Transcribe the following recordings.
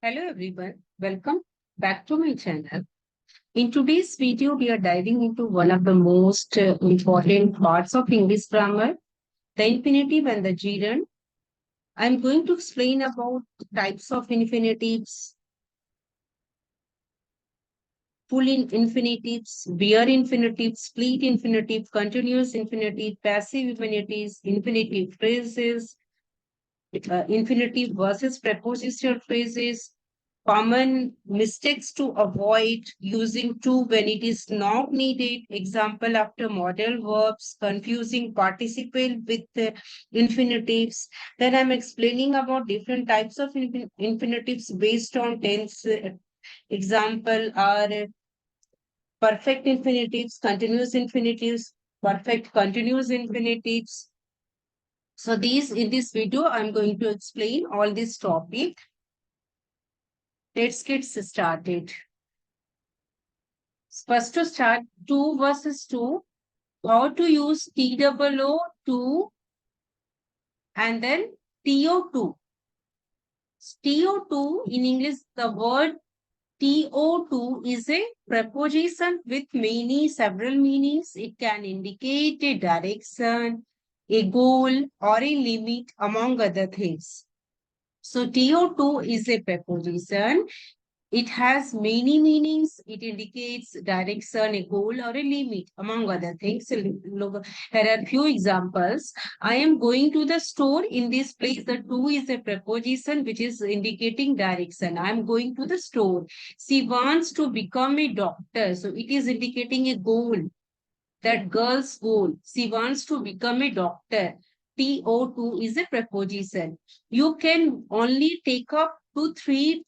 Hello everyone, welcome back to my channel. In today's video, we are diving into one of the most important parts of English grammar, the infinitive and the gerund. I'm going to explain about types of infinitives, full infinitives, bare infinitives, split infinitive, continuous infinitive, passive infinitives, infinitive phrases, infinitive versus prepositional phrases, common mistakes to avoid using to when it is not needed. Example after modal verbs, confusing participle with infinitives. Then I'm explaining about different types of infinitives based on tense. Example are perfect infinitives, continuous infinitives, perfect continuous infinitives. So these in this video, I'm going to explain all this topic. Let's get started. First to start, 2 versus 2, how to use TOO2 and then TO2. TO2 in English, the word TO2 is a preposition with several meanings. It can indicate a direction, a goal, or a limit, among other things. So TO2 is a preposition. It has many meanings. It indicates direction, a goal, or a limit, among other things. So, here are few examples. I am going to the store. In this place, the to is a preposition which is indicating direction. I am going to the store. She wants to become a doctor. So it is indicating a goal. That girl's goal. She wants to become a doctor. TO2 is a preposition. You can only take up 2, 3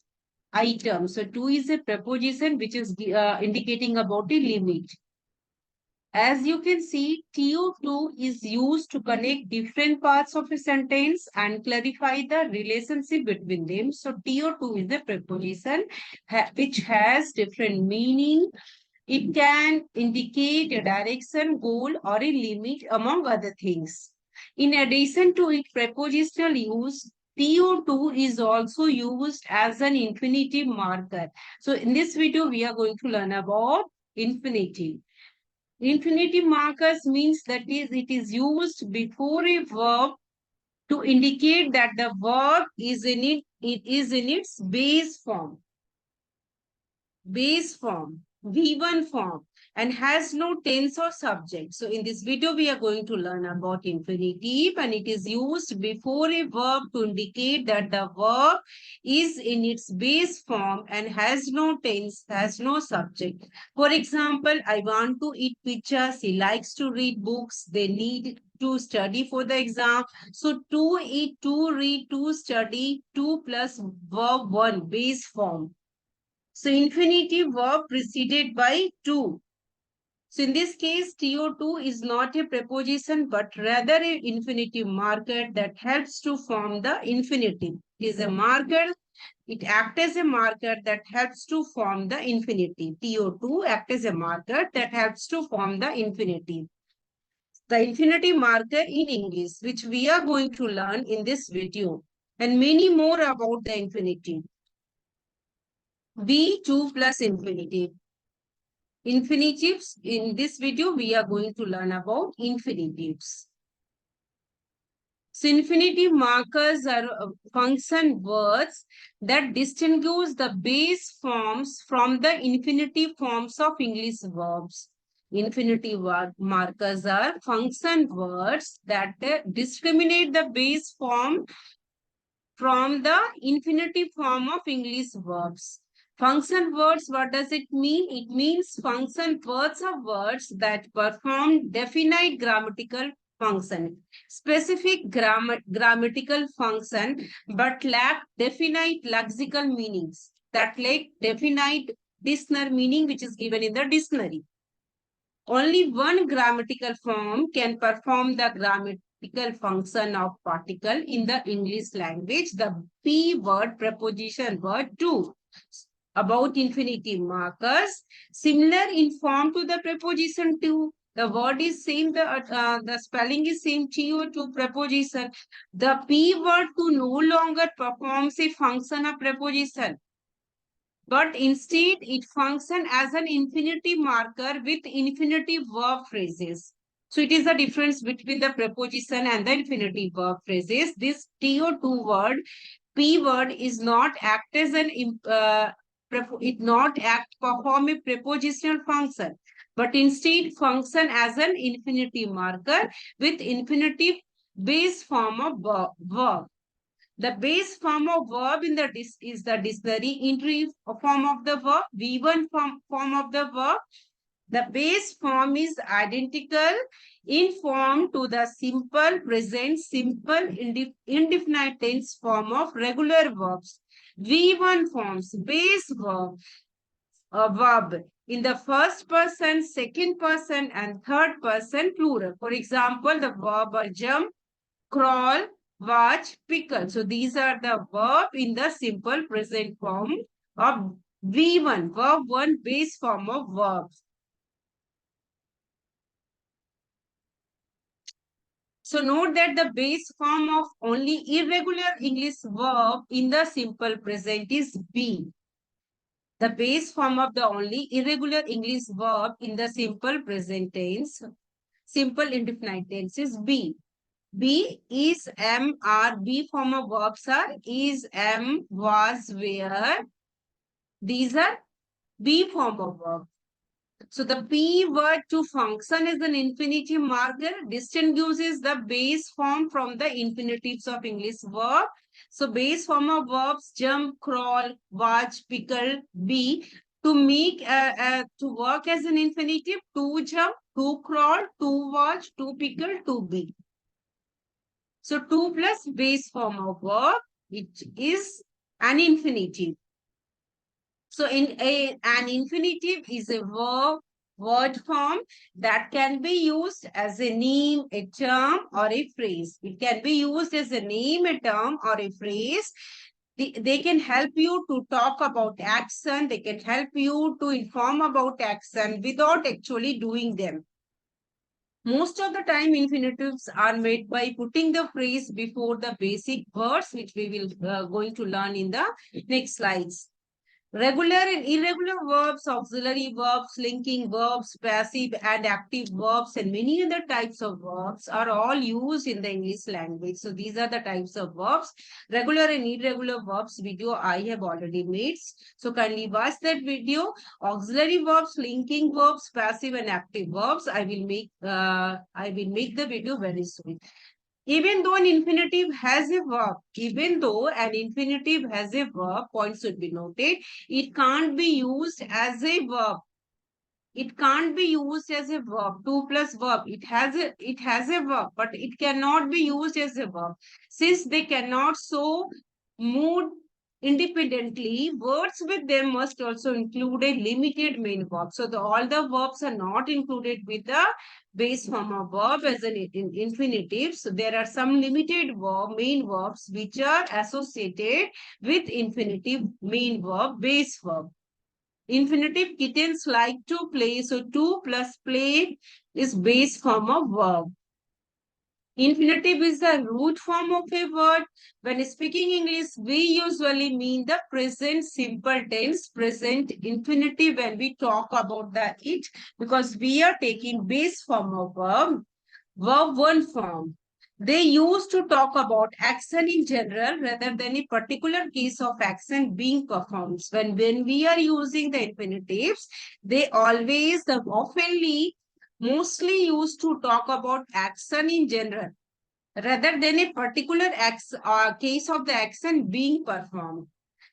items. So to is a preposition which is indicating about a limit. As you can see, TO2 is used to connect different parts of a sentence and clarify the relationship between them. So TO2 is a preposition which has different meaning. It can indicate a direction, goal, or a limit, among other things. In addition to its prepositional use, TO2 is also used as an infinitive marker. So in this video, we are going to learn about infinitive. Infinitive markers means that it is used before a verb to indicate that the verb is it is in its base form, V1 form, and has no tense or subject. So in this video, we are going to learn about infinitive, and it is used before a verb to indicate that the verb is in its base form and has no tense, has no subject. For example, I want to eat pizza. She likes to read books. They need to study for the exam. So to eat, to read, to study, to plus verb 1, base form. So infinitive verb preceded by to. So in this case, TO2 is not a preposition, but rather an infinitive marker that helps to form the infinitive. It is a marker. It acts as a marker that helps to form the infinitive. TO2 acts as a marker that helps to form the infinitive. The infinitive marker in English, which we are going to learn in this video, and many more about the infinitive. V2 plus infinitive. Infinitives. In this video, we are going to learn about infinitives. So infinitive markers are function words that distinguish the base forms from the infinitive forms of English verbs. Infinitive markers are function words that discriminate the base form from the infinitive form of English verbs. Function words, what does it mean? It means function words are words that perform definite grammatical function, specific grammatical function, but lack definite lexical meanings. That like definite dictionary meaning which is given in the dictionary. Only one grammatical form can perform the grammatical function of particle in the English language, the P word, preposition word to. About infinitive markers, similar in form to the preposition to, The word is same, the spelling is same, TO2 preposition. The P word to no longer performs a function of preposition, but instead it functions as an infinitive marker with infinitive verb phrases. So it is the difference between the preposition and the infinitive verb phrases. This TO2 word, P word, is not act as an it not act perform a prepositional function, but instead function as an infinitive marker with infinitive base form of verb. The base form of verb in the is the dictionary entry form of the verb, V1 form of the verb. The base form is identical in form to the simple present simple indefinite tense form of regular verbs. V1 forms base verb in the first person, second person, and third person plural. For example, the verb jump, crawl, watch, pickle. So these are the verb in the simple present form of V1, verb 1 base form of verbs. So note that the base form of only irregular English verb in the simple present is be. The base form of the only irregular English verb in the simple present tense, simple indefinite tense, is be. Be, is, am, are. Be form of verbs are is, am, was, were. These are be form of verb. So the P word to function as an infinitive marker distinguishes the base form from the infinitives of English verb. So base form of verbs jump, crawl, watch, pickle, be. To make to work as an infinitive, to jump, to crawl, to watch, to pickle, to be. So 2 plus base form of verb, it is an infinitive. So an infinitive is a word form that can be used as a name, a term, or a phrase. It can be used as a name, a term, or a phrase. They can help you to talk about action. They can help you to inform about action without actually doing them. Most of the time, infinitives are made by putting the phrase before the basic words, which we will going to learn in the next slides. Regular and irregular verbs, auxiliary verbs, linking verbs, passive and active verbs, and many other types of verbs are all used in the English language. So these are the types of verbs. Regular and irregular verbs video I have already made. So kindly watch that video. Auxiliary verbs, linking verbs, passive and active verbs. I will make the video very soon. Even though an infinitive has a verb, point should be noted, it can't be used as a verb. It can't be used as a verb. 2 plus verb. It has a verb, but it cannot be used as a verb. Since they cannot show mood independently, words with them must also include a limited main verb. So all the verbs are not included with the base form of verb as an infinitive. So there are some limited main verbs which are associated with infinitive main verb, base verb. Infinitive, kittens like to play. So 2 plus play is base form of verb. Infinitive is the root form of a word. When speaking English, we usually mean the present simple tense, present infinitive when we talk about the it, because we are taking base form of verb, verb 1 form. They used to talk about action in general rather than a particular case of action being performed. When we are using the infinitives, they always, oftenly, mostly used to talk about action in general rather than a particular case of the action being performed.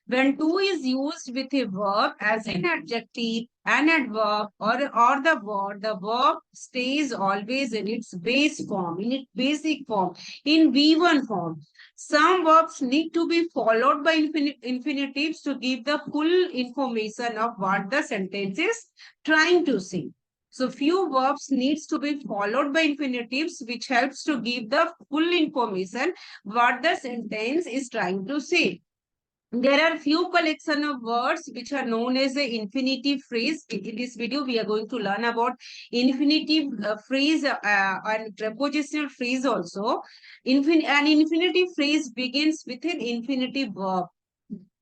When to is used with a verb as an adjective, an adverb, or the verb stays always in its base form, in its basic form, in V1 form. Some verbs need to be followed by infinitives to give the full information of what the sentence is trying to say. So few verbs needs to be followed by infinitives, which helps to give the full information what the sentence is trying to say. There are few collection of words which are known as a infinitive phrase. In this video, we are going to learn about infinitive phrase and prepositional phrase also. An infinitive phrase begins with an infinitive verb.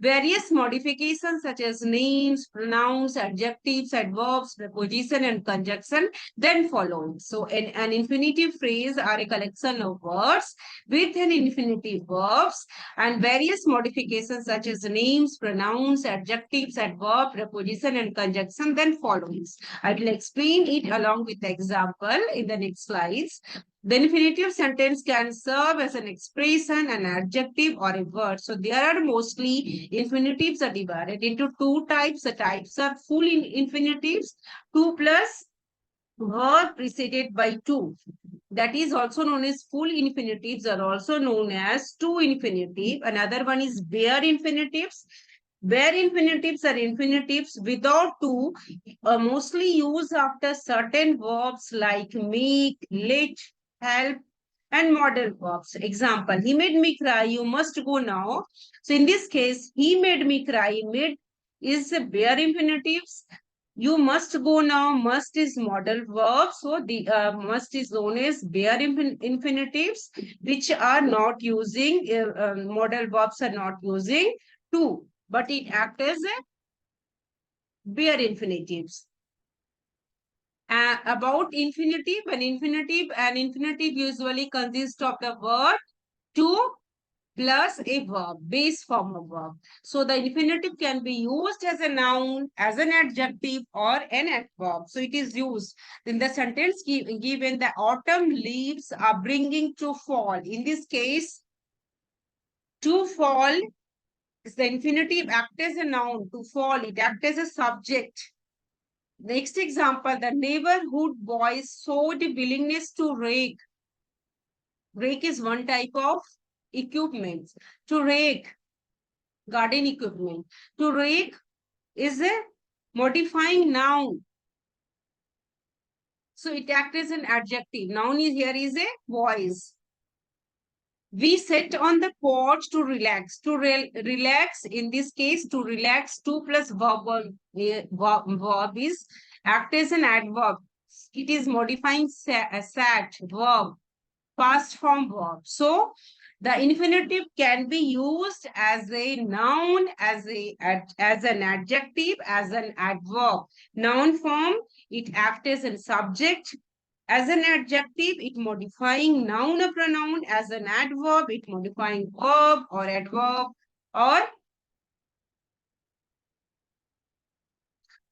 Various modifications such as names, pronouns, adjectives, adverbs, preposition, and conjunction then follow. So an infinitive phrase are a collection of words with an infinitive verbs and various modifications such as names, pronouns, adjectives, adverb, preposition, and conjunction then follows. I will explain it along with the example in the next slides. The infinitive sentence can serve as an expression, an adjective, or a word. So there are mostly infinitives are divided into two types. The types are full infinitives, 2 plus verb preceded by 2. That is also known as full infinitives are also known as two infinitive. Another one is bare infinitives. Bare infinitives are infinitives without two, mostly used after certain verbs like make, let, help, and model verbs. Example, he made me cry, you must go now. So in this case, he made me cry, made is a bare infinitives. You must go now, must is model verb. So the must is known as bare infinitives, which are not using, model verbs are not using to, but it acts as a bare infinitives. About infinitive, an infinitive usually consists of the word to plus a verb, base form of verb. So the infinitive can be used as a noun, as an adjective, or an adverb. So it is used in the sentence given the autumn leaves are bringing to fall. In this case, to fall is the infinitive act as a noun. To fall, it act as a subject. Next example, the neighborhood boys showed willingness to rake. Rake is one type of equipment. To rake, garden equipment. To rake is a modifying noun. So it acts as an adjective. Noun is here is a voice. We sit on the porch to relax. To relax, in this case, to relax, 2 plus verb is act as an adverb. It is modifying sat, verb, past form verb. So the infinitive can be used as a noun, as an adjective, as an adverb. Noun form, it acts as a subject. As an adjective, it modifying noun or pronoun. As an adverb, it modifying verb or adverb. Or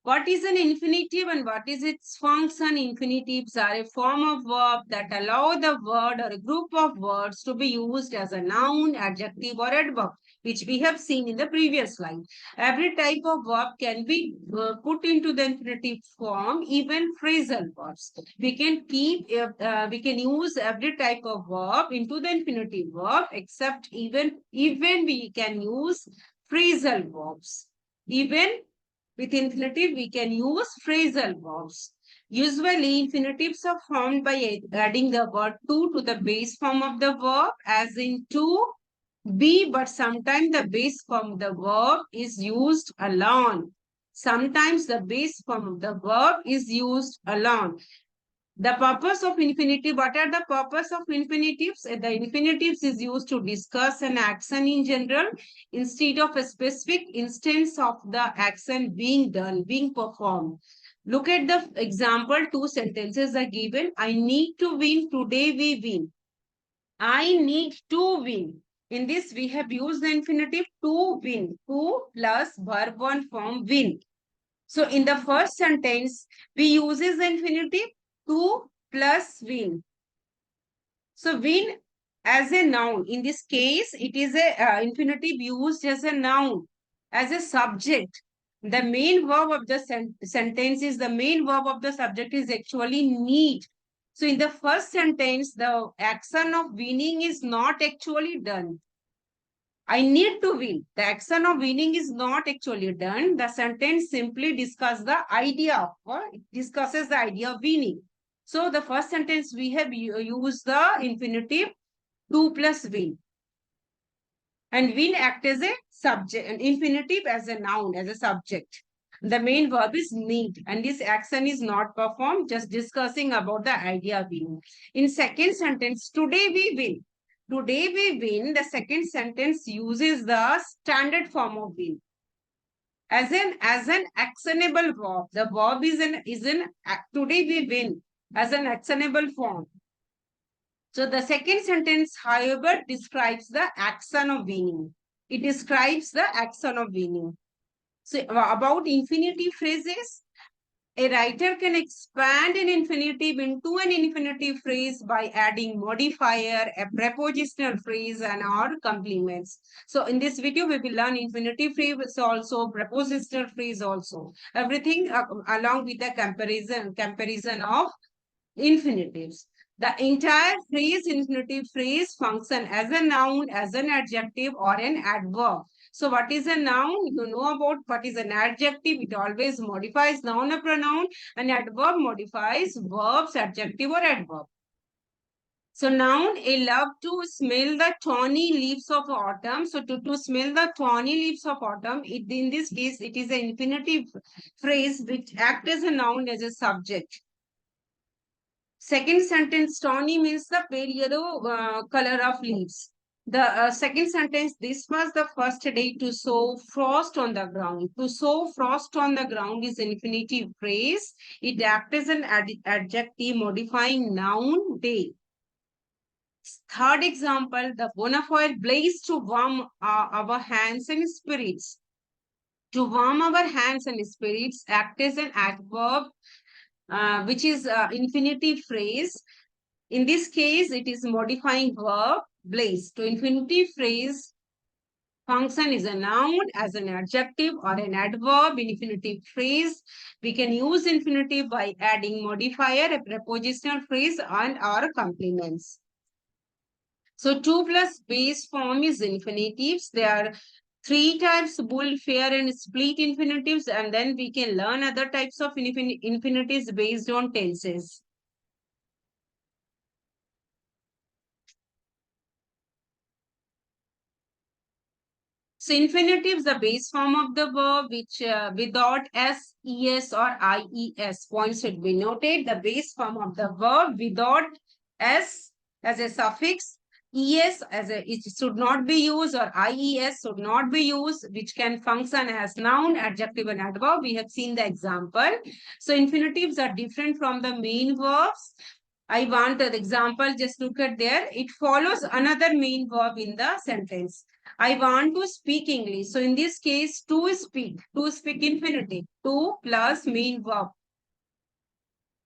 what is an infinitive and what is its function? Infinitives are a form of verb that allow the word or a group of words to be used as a noun, adjective, or adverb, which we have seen in the previous slide. Every type of verb can be put into the infinitive form, even phrasal verbs. We can use every type of verb into the infinitive verb, except even we can use phrasal verbs. Even with infinitive, we can use phrasal verbs. Usually, infinitives are formed by adding the word to the base form of the verb, as in to be, but sometimes the base form of the verb is used alone. Sometimes the base form of the verb is used alone. The purpose of infinitive, what are the purpose of infinitives? The infinitives is used to discuss an action in general instead of a specific instance of the action being done, being performed. Look at the example, two sentences are given. I need to win, today we win. I need to win. In this, we have used the infinitive to win. To plus verb one form win. So in the first sentence, we uses the infinitive to plus win. So win as a noun. In this case, it is a infinitive used as a noun, as a subject. The main verb of the sentence is the main verb of the subject is actually need. So in the first sentence, the action of winning is not actually done. I need to win. The action of winning is not actually done. The sentence simply discusses the idea of, it discusses the idea of winning. So the first sentence we have used the infinitive to plus win. And will act as a subject, an infinitive as a noun, as a subject. The main verb is need, and this action is not performed, just discussing about the idea will. In second sentence, today we win. Today we win, the second sentence uses the standard form of will. As an actionable verb. The verb is an today we win as an actionable form. So the second sentence, however, describes the action of winning. It describes the action of winning. So about infinitive phrases, a writer can expand an infinitive into an infinitive phrase by adding modifier, a prepositional phrase, and or complements. So in this video, we will learn infinitive phrase also, prepositional phrase also. Everything along with the comparison of infinitives. The entire phrase, infinitive phrase, function as a noun, as an adjective, or an adverb. So what is a noun? You know about what is an adjective. It always modifies noun or pronoun. An adverb modifies verbs, adjective, or adverb. So noun, a love to smell the tawny leaves of autumn. So to smell the tawny leaves of autumn, in this case, it is an infinitive phrase which acts as a noun as a subject. Second sentence, tawny means the pale yellow color of leaves. The second sentence, this was the first day to sow frost on the ground. To sow frost on the ground is infinitive phrase. It acts as an adjective modifying noun day. Third example, the bonfire blazed to warm our hands and spirits. To warm our hands and spirits act as an adverb, which is infinitive phrase. In this case, it is modifying verb blaze. To infinitive phrase, function is a noun as an adjective or an adverb. In infinitive phrase, we can use infinitive by adding modifier, a prepositional phrase, and or complements. So 2 plus base form is infinitives. There are 3 types, bull, fair, and split infinitives. And then we can learn other types of infinitives based on tenses. So infinitives, the base form of the verb, which without s, es, or ies. Points should be noted. The base form of the verb without s as a suffix, es as a it should not be used, or ies should not be used, which can function as noun, adjective, and adverb. We have seen the example. So infinitives are different from the main verbs. I want the example, just look at there. It follows another main verb in the sentence. I want to speak English. So in this case, to speak infinitive, to plus main verb.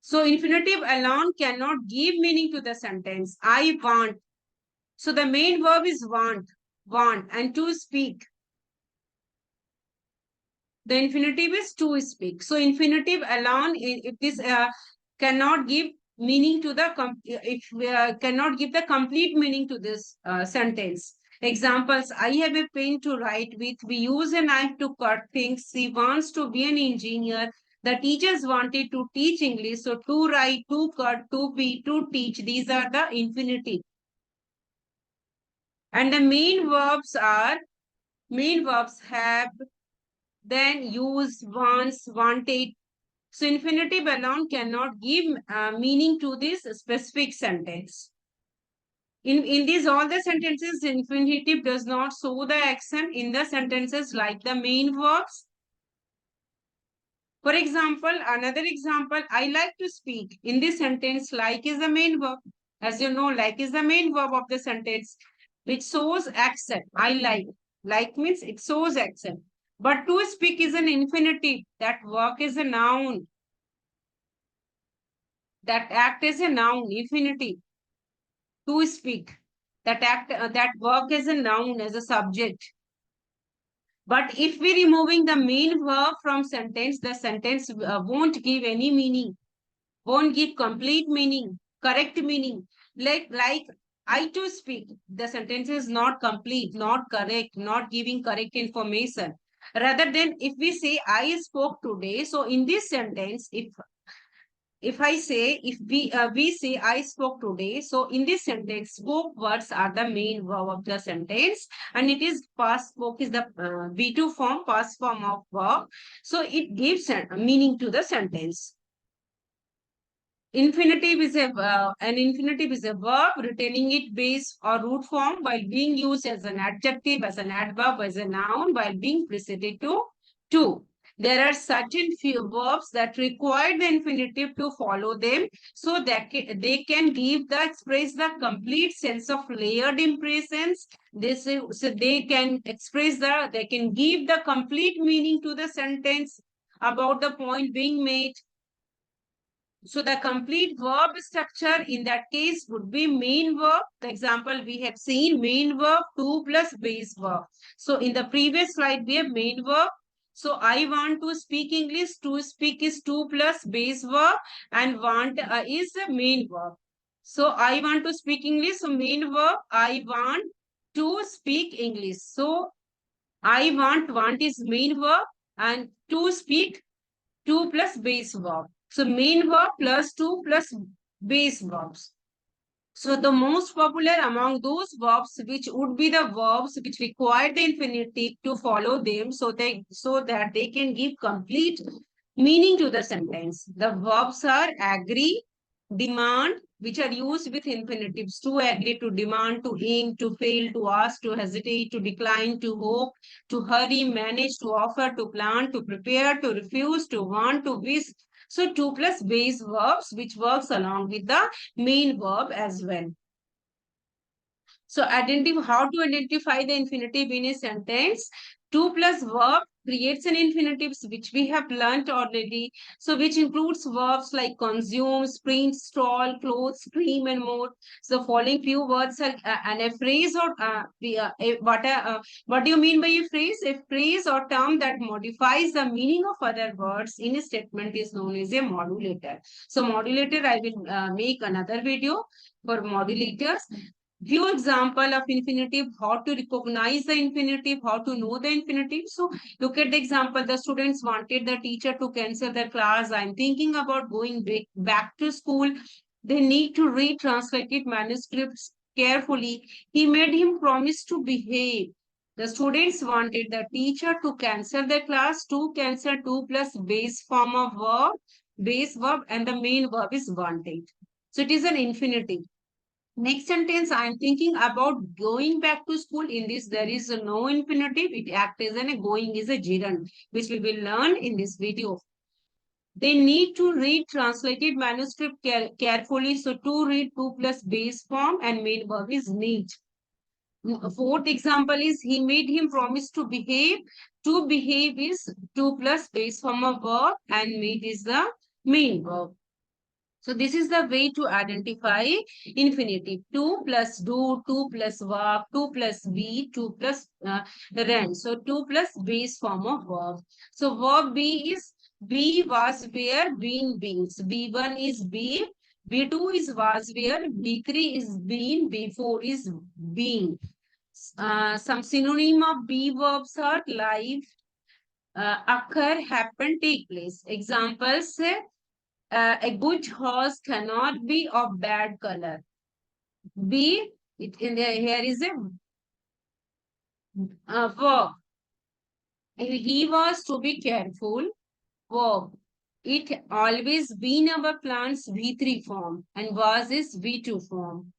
So infinitive alone cannot give meaning to the sentence. I want. So the main verb is want, and to speak. The infinitive is to speak. So infinitive alone, if this cannot give meaning to the cannot give the complete meaning to this sentence. Examples, I have a pen to write with. We use a knife to cut things. She wants to be an engineer. The teachers wanted to teach English. So to write, to cut, to be, to teach. These are the infinitive. And the main verbs have, then, use, wants, wanted. So infinitive alone cannot give meaning to this specific sentence. In these all the sentences, infinitive does not show the action in the sentences like the main verbs. For example, another example, I like to speak. In this sentence, like is the main verb. As you know, like is the main verb of the sentence, which shows action. I like. Like means it shows action. But to speak is an infinitive. That work is a noun. That act is a noun, infinitive. To speak. That work is a noun, as a subject. But if we're removing the main verb from sentence, the sentence won't give any meaning, won't give complete meaning, correct meaning. Like I to speak, the sentence is not complete, not correct, not giving correct information. Rather than if we say I spoke today, so in this sentence, if I say, if we say I spoke today, so in this sentence, spoke words are the main verb of the sentence, and it is past spoke is the V2 form, past form of verb. So it gives a meaning to the sentence. Infinitive is an infinitive is a verb retaining its base or root form while being used as an adjective, as an adverb, as a noun, while being preceded to. There are certain few verbs that require the infinitive to follow them, so that they can give the express the complete sense of layered impressions. This is, so they can express they can give the complete meaning to the sentence about the point being made. So the complete verb structure in that case would be main verb. The example we have seen, main verb 2 plus base verb. So in the previous slide we have main verb. So I want to speak English. To speak is 2 plus base verb, and want is the main verb. So I want to speak English. So main verb, I want to speak English. So I want is main verb, and to speak 2 plus base verb. So main verb plus 2 plus base verbs. So the most popular among those verbs, which would be the verbs which require the infinitive to follow them, so that they can give complete meaning to the sentence. The verbs are agree, demand, which are used with infinitives: to agree, to demand, to aim, to fail, to ask, to hesitate, to decline, to hope, to hurry, manage, to offer, to plan, to prepare, to refuse, to want, to wish. So 2 plus base verbs, which works along with the main verb as well. So how to identify the infinitive in a sentence? 2 plus verb creates an infinitives, which we have learnt already. So which includes verbs like consume, sprint, stall, clothes, scream, and more. So following few words are and a phrase or what do you mean by a phrase? A phrase or term that modifies the meaning of other words in a statement is known as a modulator. So modulator, I will make another video for modulators. Few example of infinitive, how to recognize the infinitive, how to know the infinitive. So look at the example. The students wanted the teacher to cancel their class. I'm thinking about going back to school. They need to read translated manuscripts carefully. He made him promise to behave. The students wanted the teacher to cancel the class. To cancel, 2 plus base form of verb, base verb, and the main verb is wanted. So it is an infinitive. Next sentence, I am thinking about going back to school. In this, there is no infinitive. It acts as a going is a gerund, which we will learn in this video. They need to read translated manuscript carefully. So to read, 2 plus base form, and main verb is need. Fourth example is he made him promise to behave. To behave is 2 plus base form of verb, and made is the main verb. So this is the way to identify infinitive. 2 plus do, 2 plus verb, 2 plus be, 2 plus rent. So 2 plus base form of verb. So verb be is be, was, where, been, beings. B1 is be, B2 is was, where, B3 is been, B4 is being. Some synonym of be verbs are live, occur, happen, take place. Examples: a good horse cannot be of bad color. Here is a verb. He was to be careful. Verb. It always been our plant's V3 form, and was is V2 form.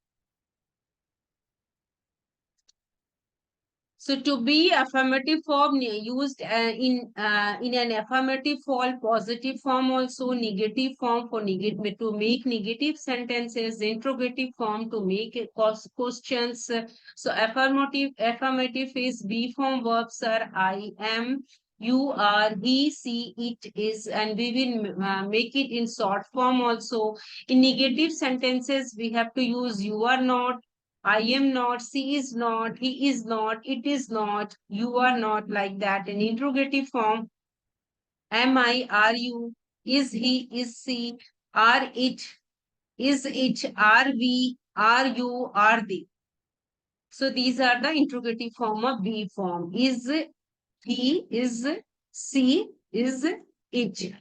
So to be affirmative form used in an affirmative form, positive form also, negative form for negative to make negative sentences, interrogative form to make questions. So affirmative is be form verbs are I am, you are, he, she, it is, and we will make it in short form also. In negative sentences, we have to use you are not, I am not, she is not, he is not, it is not, you are not, like that. In interrogative form, am I, are you, is he, is she, are it, is it, are we, are you, are they. So these are the interrogative form of be form. Is he, is she, is it.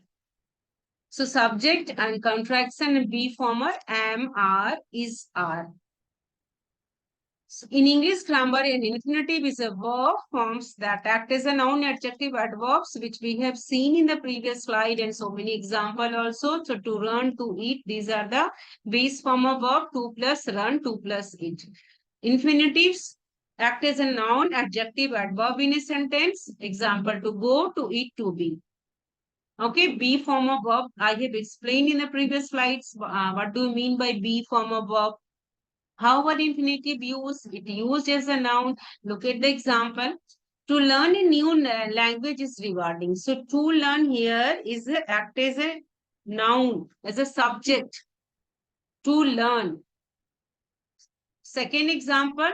So subject and contraction be former am, are, is, are. So in English grammar, an infinitive is a verb forms that act as a noun, adjective, adverbs, which we have seen in the previous slide and so many examples also. So to run, to eat, these are the base form of verb, to plus run, to plus eat. Infinitives act as a noun, adjective, adverb in a sentence. Example, to go, to eat, to be. Okay, be form of verb. I have explained in the previous slides. What do you mean by be form of verb? How are infinitive used? It used as a noun. Look at the example. To learn a new language is rewarding. So to learn here is act as a noun, as a subject. To learn. Second example,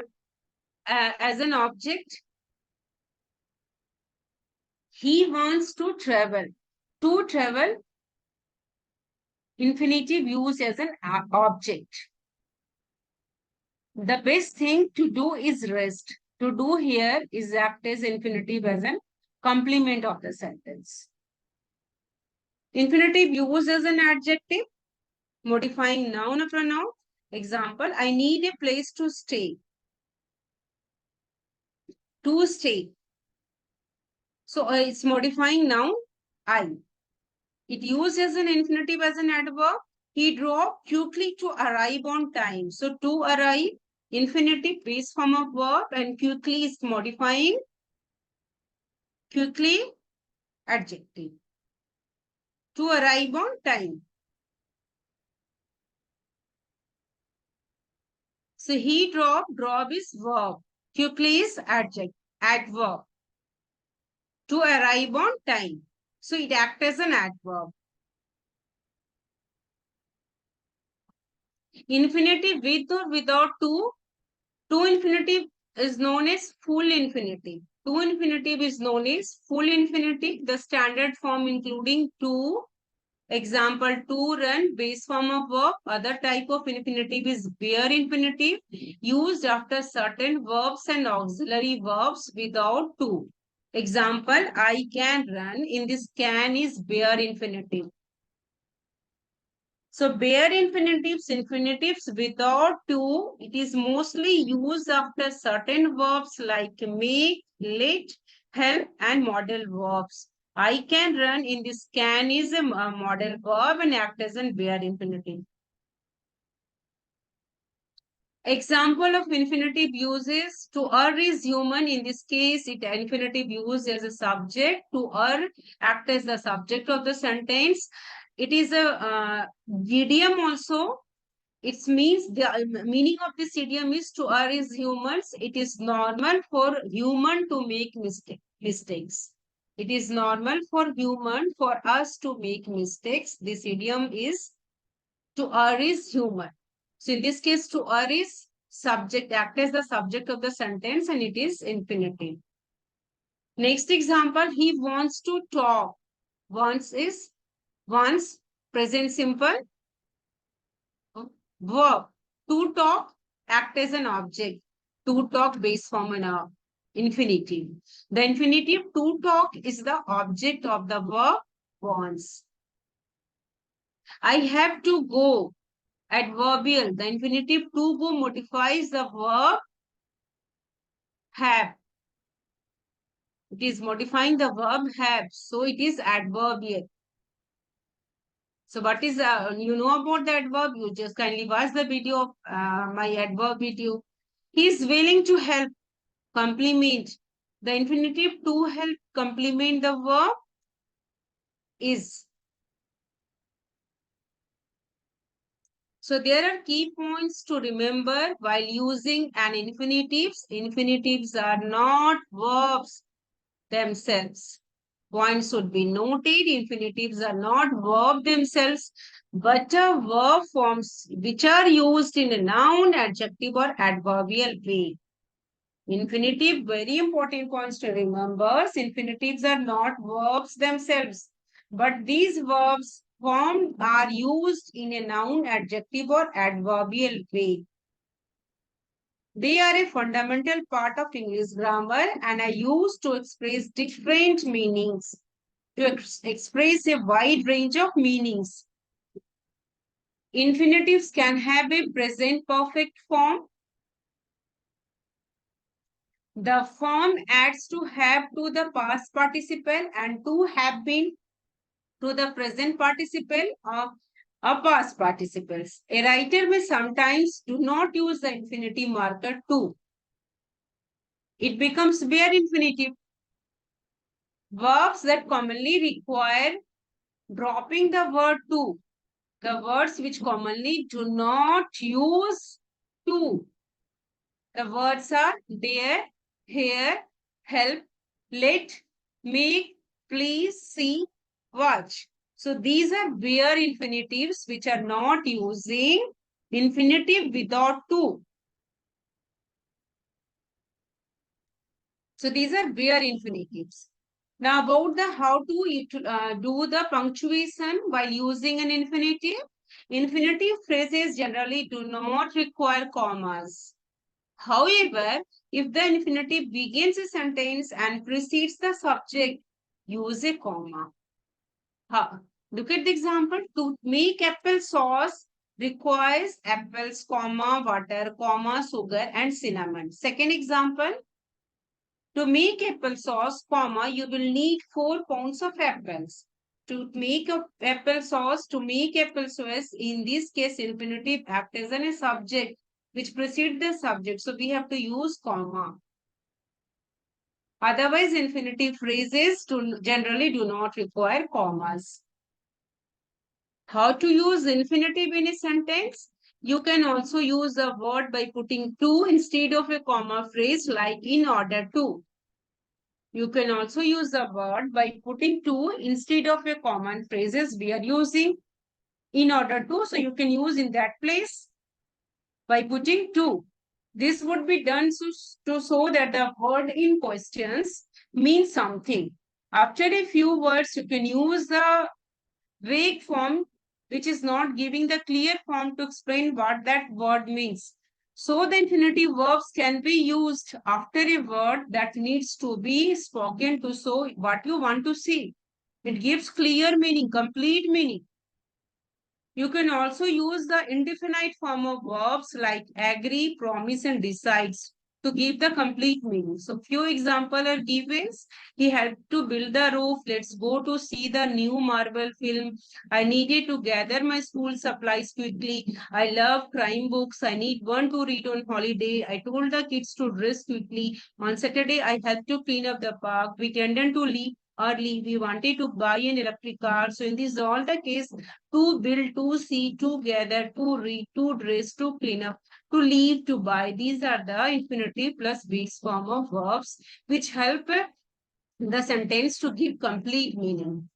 as an object, he wants to travel. To travel, infinitive used as an object. The best thing to do is rest. To do here is act as infinitive as a complement of the sentence. Infinitive used as an adjective, modifying noun or pronoun. Example, I need a place to stay. To stay. So it's modifying noun, I. It used as an infinitive as an adverb. He drove quickly to arrive on time. So to arrive, infinitive base form of verb, and quickly is modifying. Quickly, adjective. To arrive on time. So he drove is verb. Quickly is adverb. To arrive on time. So it acts as an adverb. Infinitive with or without to. To infinitive is known as full infinitive. To infinitive is known as full infinitive. The standard form including to. Example, to run, base form of verb. Other type of infinitive is bare infinitive, used after certain verbs and auxiliary verbs without to. Example, I can run. In this can is bare infinitive. So bare infinitives without to, it is mostly used after certain verbs like make, let, help and modal verbs. I can run in this can is a modal verb and act as a bare infinitive. Example of infinitive uses to err is human. In this case, it infinitive used as a subject. To err act as the subject of the sentence. It is a idiom also. It means the meaning of this idiom is to err is humans. It is normal for human to make mistakes. It is normal for human for us to make mistakes. This idiom is to err is human. So in this case, to err is subject, act as the subject of the sentence and it is infinitive. Next example, he wants to talk. Wants is wants, present simple, verb. To talk, act as an object. To talk base form an infinitive. The infinitive to talk is the object of the verb wants. I have to go. Adverbial. The infinitive to go modifies the verb have. It is modifying the verb have. So it is adverbial. So what is, you know about the adverb? You just kindly watch the video of my adverb video. He is willing to help. Complement. The infinitive to help complement the verb is. So there are key points to remember while using an infinitives. Infinitives are not verbs themselves. Points should be noted. Infinitives are not verb themselves, but are verb forms which are used in a noun, adjective or adverbial way. Infinitive, very important points to remember. Infinitives are not verbs themselves, but these verbs formed are used in a noun, adjective or adverbial way. They are a fundamental part of English grammar and are used to express different meanings. to express a wide range of meanings. Infinitives can have a present perfect form. The form adds to have to the past participle and to have been to the present participle of a past participles. A writer may sometimes do not use the infinitive marker to. It becomes bare infinitive. Verbs that commonly require dropping the word to. The words which commonly do not use to. The words are there, here, help, let, make, please, see, watch. So these are bare infinitives which are not using infinitive without to. So these are bare infinitives. Now about the how to do the punctuation while using an infinitive. Infinitive phrases generally do not require commas. However, if the infinitive begins a sentence and precedes the subject, use a comma. Look at the example. To make apple sauce requires apples, comma, water, comma, sugar, and cinnamon. Second example. To make applesauce, comma, you will need 4 pounds of apples. To make applesauce, in this case, infinitive act as a subject which precedes the subject. So we have to use comma. Otherwise, infinitive phrases generally do not require commas. How to use infinitive in a sentence? You can also use a word by putting to instead of a comma phrase like in order to. You can also use the word by putting to instead of a common phrases we are using in order to. So you can use in that place by putting to. This would be done to show that the word in questions means something. After a few words, you can use the vague form which is not giving the clear form to explain what that word means. So the infinitive verbs can be used after a word that needs to be spoken to show what you want to say. It gives clear meaning, complete meaning. You can also use the indefinite form of verbs like agree, promise, and decides to give the complete meaning. So few examples are given. He helped to build the roof. Let's go to see the new Marvel film. I needed to gather my school supplies quickly. I love crime books. I need one to read on holiday. I told the kids to dress quickly. On Saturday, I helped to clean up the park. We tended to leave early. We wanted to buy an electric car. So in this all the case, to build, to see, to gather, to read, to dress, to clean up, to leave, to buy. These are the infinitive plus base form of verbs which help the sentence to give complete meaning.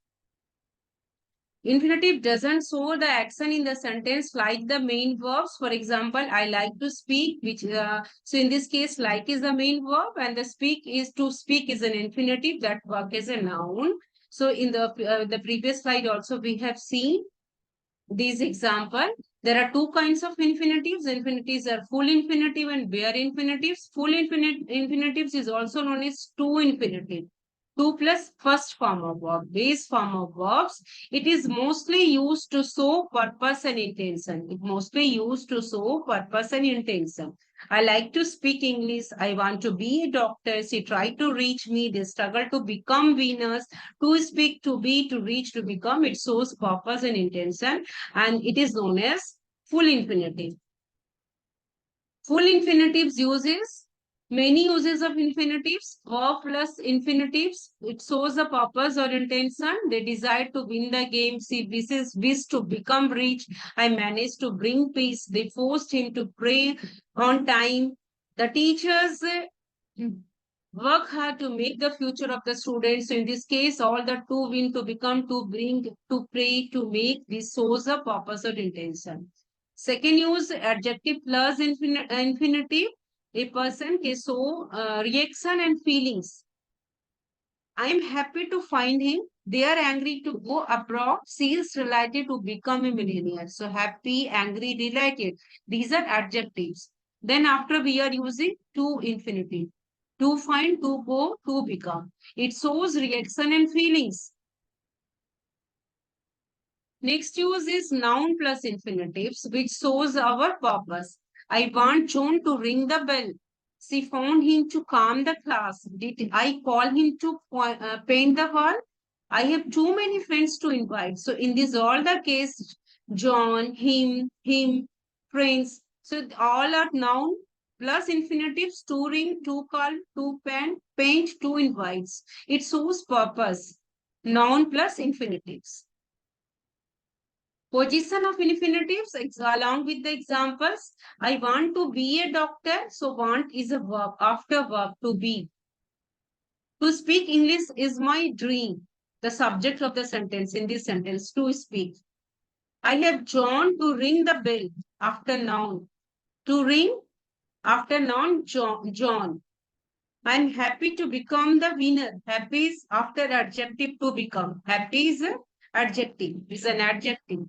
Infinitive doesn't show the action in the sentence like the main verbs. For example, I like to speak, which so in this case, like is the main verb, and the speak is to speak is an infinitive that work is a noun. So in the previous slide also we have seen these example. There are two kinds of infinitives. Infinitives are full infinitive and bare infinitives. Full infinitives is also known as to infinitive. To plus first form of verb, base form of verbs. It is mostly used to show purpose and intention. It mostly used to show purpose and intention. I like to speak English. I want to be a doctor. She tried to reach me. They struggle to become winners. To speak, to be, to reach, to become. It shows purpose and intention. And it is known as full infinitive. Full infinitives uses many uses of infinitives. Verb plus infinitives. It shows the purpose or intention. They desire to win the game. See, this is wish to become rich. I managed to bring peace. They forced him to pray on time. The teachers work hard to make the future of the students. So in this case, all the to win, to become, to bring, to pray, to make. This shows the purpose or intention. Second use adjective plus infinitive. A person can show reaction and feelings. I am happy to find him. They are angry to go abroad. She is delighted to become a millionaire. So happy, angry, delighted. These are adjectives. Then after we are using to infinitive. To find, to go, to become. It shows reaction and feelings. Next use is noun plus infinitives, which shows our purpose. I want John to ring the bell. She found him to calm the class. Did I call him to paint the hall? I have too many friends to invite. So in this all the case, John, him, friends. So all are noun plus infinitives, to ring, to call, to paint, to invites. It shows purpose. Noun plus infinitives. Position of infinitives along with the examples. I want to be a doctor. So want is a verb. After verb to be. To speak English is my dream. The subject of the sentence in this sentence, to speak. I have John to ring the bell. After noun. To ring. After noun, John. I'm happy to become the winner. Happy is after adjective to become. Happy is an adjective. Is an adjective.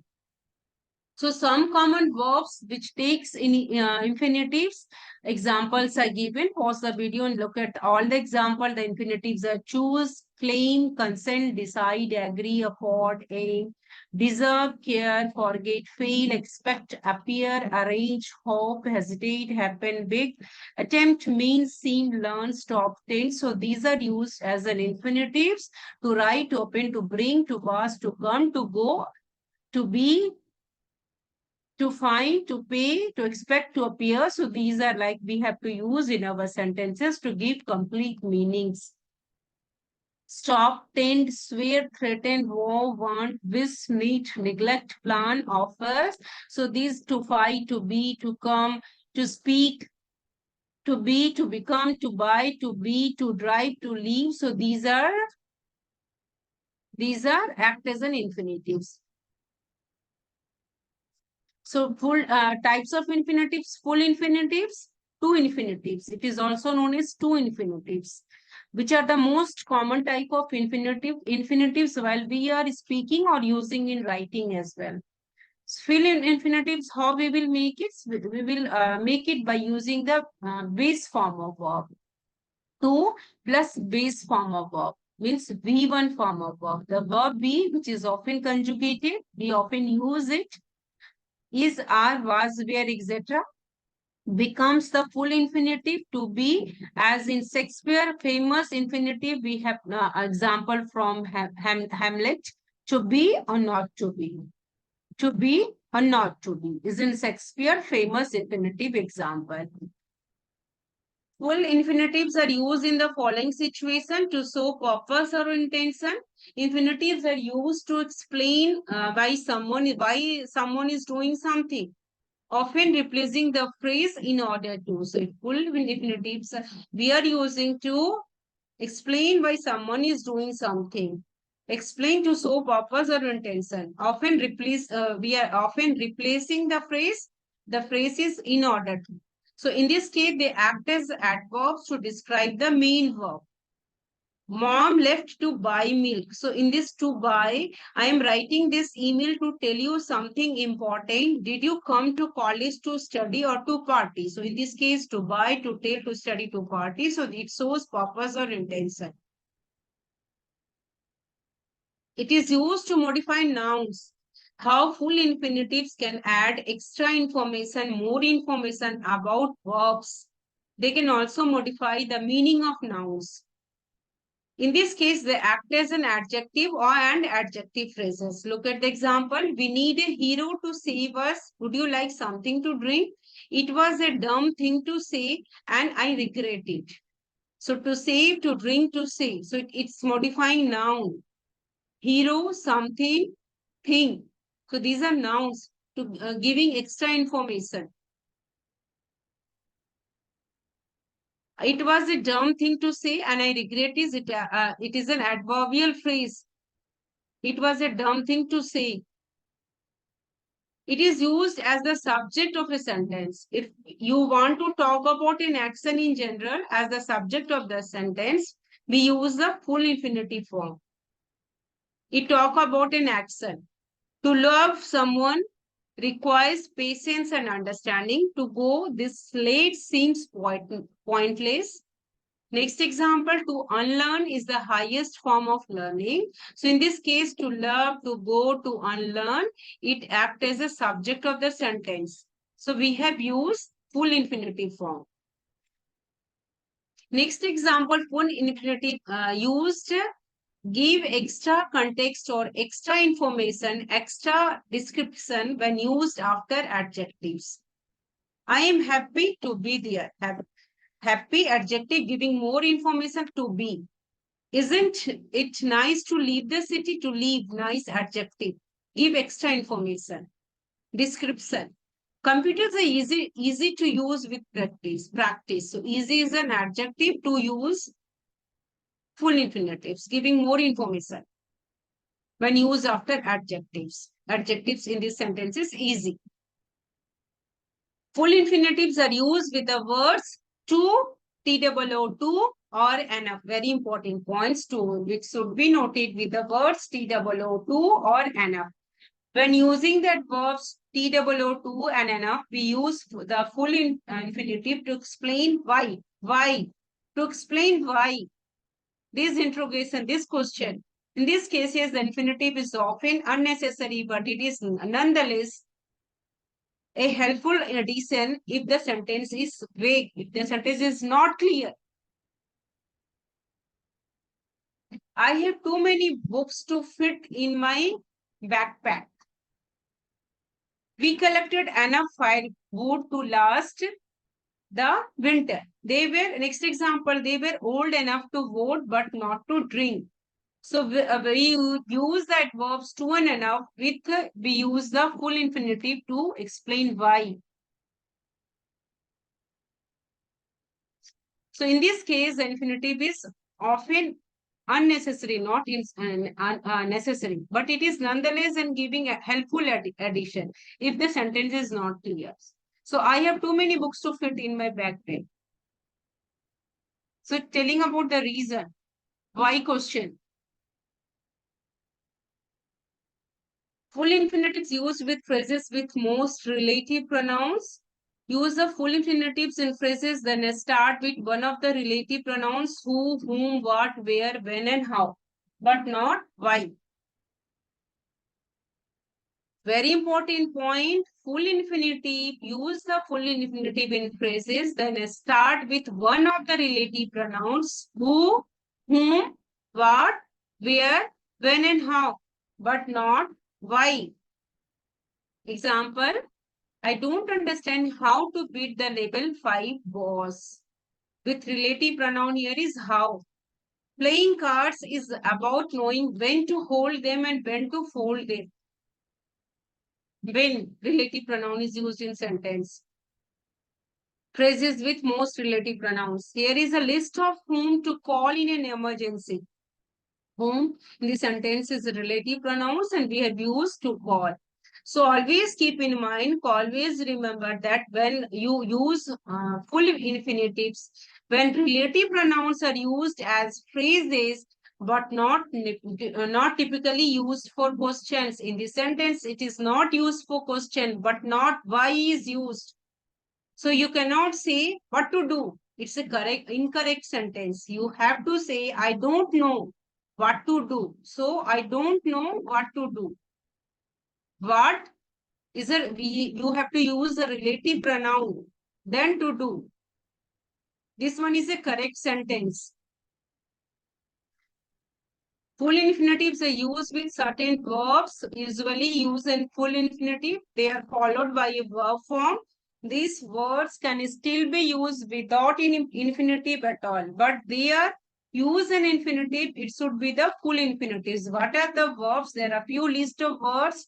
So some common verbs which takes in infinitives, examples are given. Pause the video and look at all the example. The infinitives are choose, claim, consent, decide, agree, afford, aim, deserve, care, forget, fail, expect, appear, arrange, hope, hesitate, happen, big, attempt, mean, seem, learn, stop, take. So these are used as an infinitives to write, to open, to bring, to pass, to come, to go, to be, to find, to pay, to expect, to appear. So these are like we have to use in our sentences to give complete meanings. Stop, tend, swear, threaten, vow, want, wish, need, neglect, plan, offers. So these to fight, to be, to come, to speak, to be, to become, to buy, to be, to drive, to leave. So these are act as an infinitives. So full types of infinitives, full infinitives, two infinitives. It is also known as two infinitives, which are the most common type of infinitives while we are speaking or using in writing as well. Fill in infinitives, how we will make it? We will make it by using the base form of verb. To plus base form of verb means V1 form of verb. The verb be, which is often conjugated, we often use it, is, are, was, were, etc., becomes the full infinitive to be, as in Shakespeare famous infinitive. We have example from Hamlet, to be or not to be. To be or not to be is in Shakespeare famous infinitive example. Full infinitives are used in the following situation to show purpose or intention. Infinitives are used to explain why someone is doing something, often replacing the phrase in order to. So full infinitives we are using to explain why someone is doing something. Explain to show purpose or intention. We are often replacing the phrase. The phrase is in order to. So in this case, they act as adverbs to describe the main verb. Mom left to buy milk. So in this to buy, I am writing this email to tell you something important. Did you come to college to study or to party? So in this case, to buy, to tell, to study, to party. So it shows purpose or intention. It is used to modify nouns. How full infinitives can add extra information, more information about verbs. They can also modify the meaning of nouns. In this case, they act as an adjective and adjective phrases. Look at the example. We need a hero to save us. Would you like something to drink? It was a dumb thing to say and I regret it. So to save, to drink, to say. So it's modifying noun. Hero, something, thing. So these are nouns to giving extra information. It was a dumb thing to say and I regret it is an adverbial phrase. It was a dumb thing to say. It is used as the subject of a sentence. If you want to talk about an action in general as the subject of the sentence, we use the full infinitive form. It talk about an action. To love someone requires patience and understanding. To go this late seems pointless. Next example, to unlearn is the highest form of learning. So in this case, to learn, to go, to unlearn, it acts as a subject of the sentence. So we have used full infinitive form. Next example, full infinitive used give extra context or extra information, extra description when used after adjectives. I am happy to be there. Happy adjective giving more information to be. Isn't it nice to leave the city? To leave, nice adjective. Give extra information. Description. Computers are easy to use with practice. Practice. So easy is an adjective to use full infinitives, giving more information when used after adjectives. Adjectives in this sentence is easy. Full infinitives are used with the words to, to, or enough. Very important points to which should be noted with the words to or enough. When using that verbs to and enough, we use the full infinitive to explain why. Why? To explain why. This interrogation, this question. In this case, yes, the infinitive is often unnecessary, but it is nonetheless a helpful addition if the sentence is vague, if the sentence is not clear. I have too many books to fit in my backpack. We collected enough firewood to last the winter. They were, next example, they were old enough to vote but not to drink. So we use that verbs to and enough with, we use the full infinitive to explain why. So in this case, the infinitive is often unnecessary, not necessary, but it is nonetheless and giving a helpful addition if the sentence is not clear. So I have too many books to fit in my backpack. So telling about the reason, why question. Full infinitives used with phrases with most relative pronouns. Use the full infinitives in phrases then start with one of the relative pronouns who, whom, what, where, when, and how, but not why. Very important point, full infinitive, use the full infinitive in phrases, then start with one of the relative pronouns who, whom, what, where, when, and how, but not why. Example, I don't understand how to beat the level 5 boss. With relative pronoun here is how. Playing cards is about knowing when to hold them and when to fold them. When relative pronoun is used in sentence. Phrases with most relative pronouns. Here is a list of whom to call in an emergency. Whom in the sentence is relative pronouns and we have used to call. So always keep in mind, always remember that when you use full infinitives, when relative pronouns are used as phrases, but not typically used for questions. In the sentence, it is not used for question, but not why is used. So you cannot say what to do. It's a incorrect sentence. You have to say, I don't know what to do. So I don't know what to do. What is you have to use the relative pronoun, then to do. This one is a correct sentence. Full infinitives are used with certain verbs, usually used in full infinitive. They are followed by a verb form. These words can still be used without an infinitive at all, but they are used in infinitive. It should be the full infinitives. What are the verbs? There are few list of words.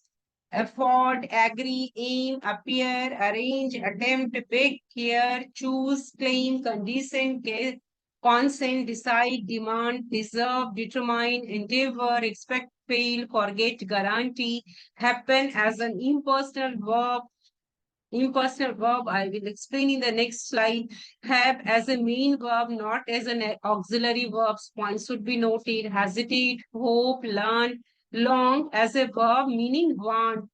Afford, agree, aim, appear, arrange, attempt, beg, care, choose, claim, condition, consent, decide, demand, deserve, determine, endeavor, expect, fail, forget, guarantee, happen as an impersonal verb. Impersonal verb, I will explain in the next slide. Have as a main verb, not as an auxiliary verb. Points should be noted. Hesitate, hope, learn, long as a verb meaning want.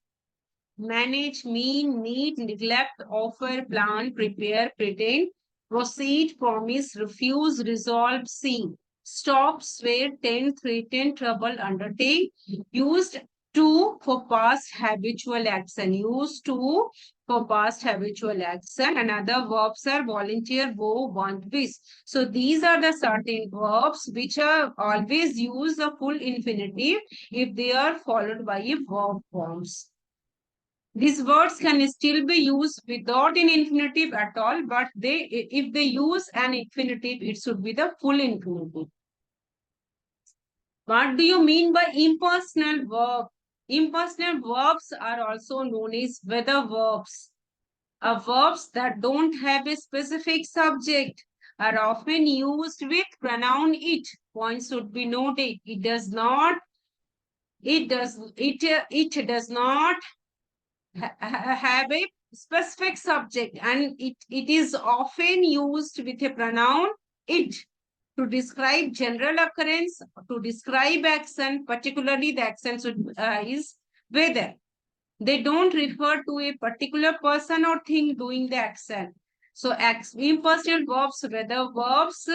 Manage, mean, need, neglect, offer, plan, prepare, pretend. proceed, promise, refuse, resolve, sing, stop, swear, tend, threaten, trouble, undertake. Used to for past habitual action. Used to for past habitual action. And other verbs are volunteer, go, want, wish. So these are the certain verbs which are always use the full infinitive if they are followed by a verb forms. These words can still be used without an infinitive at all, but if they use an infinitive, it should be the full infinitive. What do you mean by impersonal verb? Impersonal verbs are also known as weather verbs. Verbs that don't have a specific subject are often used with pronoun it. Points should be noted. It does not have a specific subject, and it is often used with a pronoun it to describe general occurrence, to describe action, particularly the action is whether. They don't refer to a particular person or thing doing the action. So impersonal verbs, whether verbs,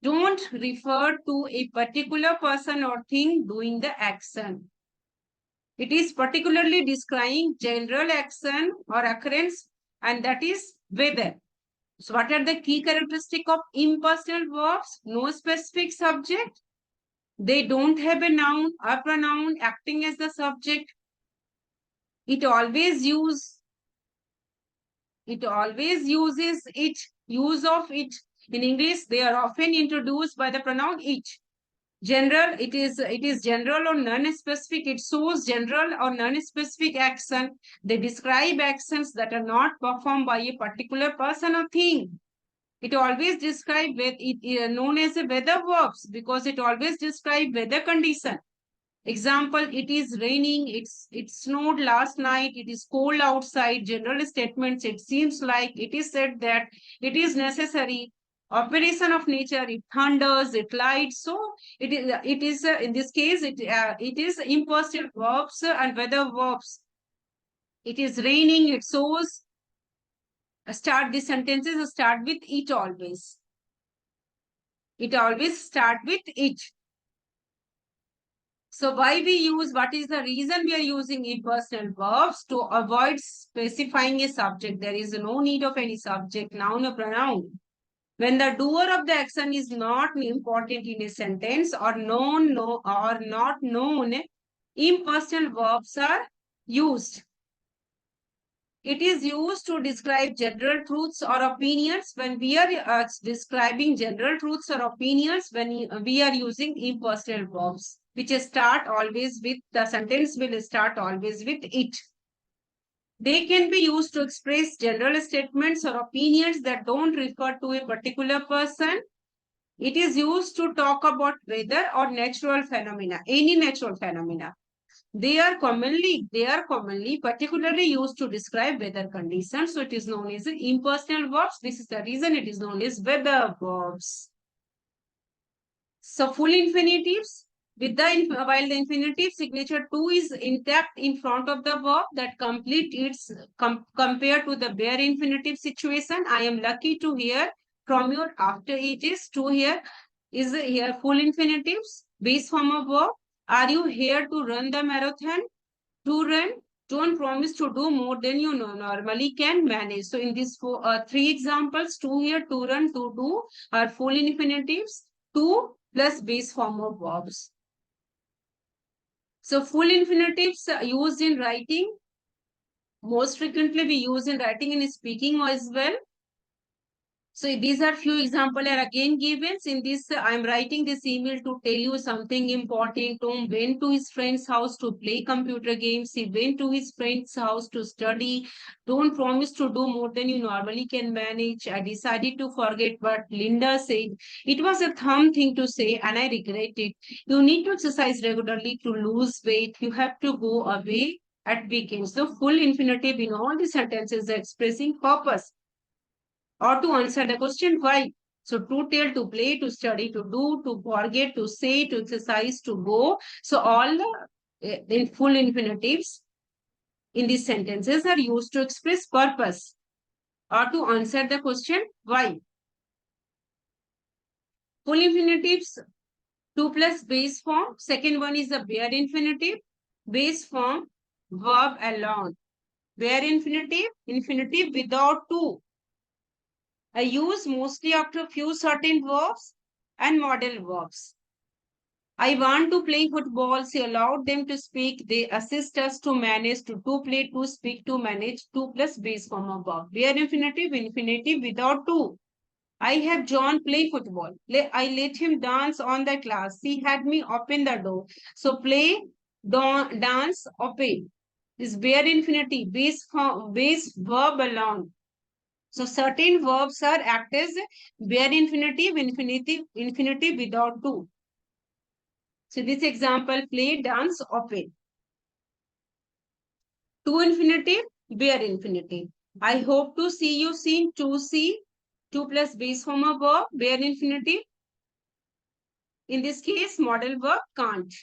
don't refer to a particular person or thing doing the action. It is particularly describing general action or occurrence, and that is whether. So what are the key characteristics of impersonal verbs? No specific subject. They don't have a noun or pronoun acting as the subject. It always uses it, use of it. In English, they are often introduced by the pronoun it. General, it is general or non-specific. It shows general or non-specific action. They describe actions that are not performed by a particular person or thing. It always describe with it known as a weather verbs because it always describe weather condition. Example, it is raining, it snowed last night, it is cold outside. General statements, it seems like, it is said that, it is necessary. Operation of nature, it thunders, it lights. So it is in this case, it is impersonal verbs and weather verbs. It is raining, it shows. Start the sentences, start with it always. It always start with it. So what is the reason we are using impersonal verbs? To avoid specifying a subject. There is no need of any subject, noun or pronoun. When the doer of the action is not important in a sentence or not known, impersonal verbs are used. It is used to describe general truths or opinions. When we are describing general truths or opinions, when we are using impersonal verbs, which start always with, the sentence will start always with it. They can be used to express general statements or opinions that don't refer to a particular person. It is used to talk about weather or natural phenomena, any natural phenomena. They are commonly particularly used to describe weather conditions. So it is known as impersonal verbs. This is the reason it is known as weather verbs. So full infinitives, while the infinitive signature to is intact in front of the verb, that complete its compared to the bare infinitive situation. I am lucky to hear from you after it is to here is here full infinitives base form of verb. Are you here to run the marathon? To run, don't promise to do more than you normally can manage. So in these three examples, to here, to run, to do are full infinitives. To plus base form of verbs. So full infinitives are used in writing. Most frequently we use in writing and speaking as well. So these are few examples are again given. In this, I am writing this email to tell you something important. Tom went to his friend's house to play computer games. He went to his friend's house to study. Don't promise to do more than you normally can manage. I decided to forget what Linda said. It was a dumb thing to say and I regret it. You need to exercise regularly to lose weight. You have to go away at weekends. So full infinitive in all the sentences are expressing purpose. Or to answer the question why. So to tell, to play, to study, to do, to forget, to say, to exercise, to go. So all in full infinitives in these sentences are used to express purpose or to answer the question why. Full infinitives, 2 plus base form. Second one is the bare infinitive. Base form, verb alone. Bare infinitive, infinitive without two. I use mostly after few certain verbs and model verbs. I want to play football. She allowed them to speak. They assist us to manage to play, to speak, to manage. 2 plus base form of verb. Bare infinitive, infinitive without two. I have John play football. I let him dance on the class. He had me open the door. So play, dance, open. Is bare infinitive, base verb alone. So certain verbs are act as bare infinitive, infinitive without two. So this example, play, dance, open. To infinitive, bare infinitive. I hope to see you soon. To see, 2 plus base form of verb, bare infinitive. In this case, model verb can't.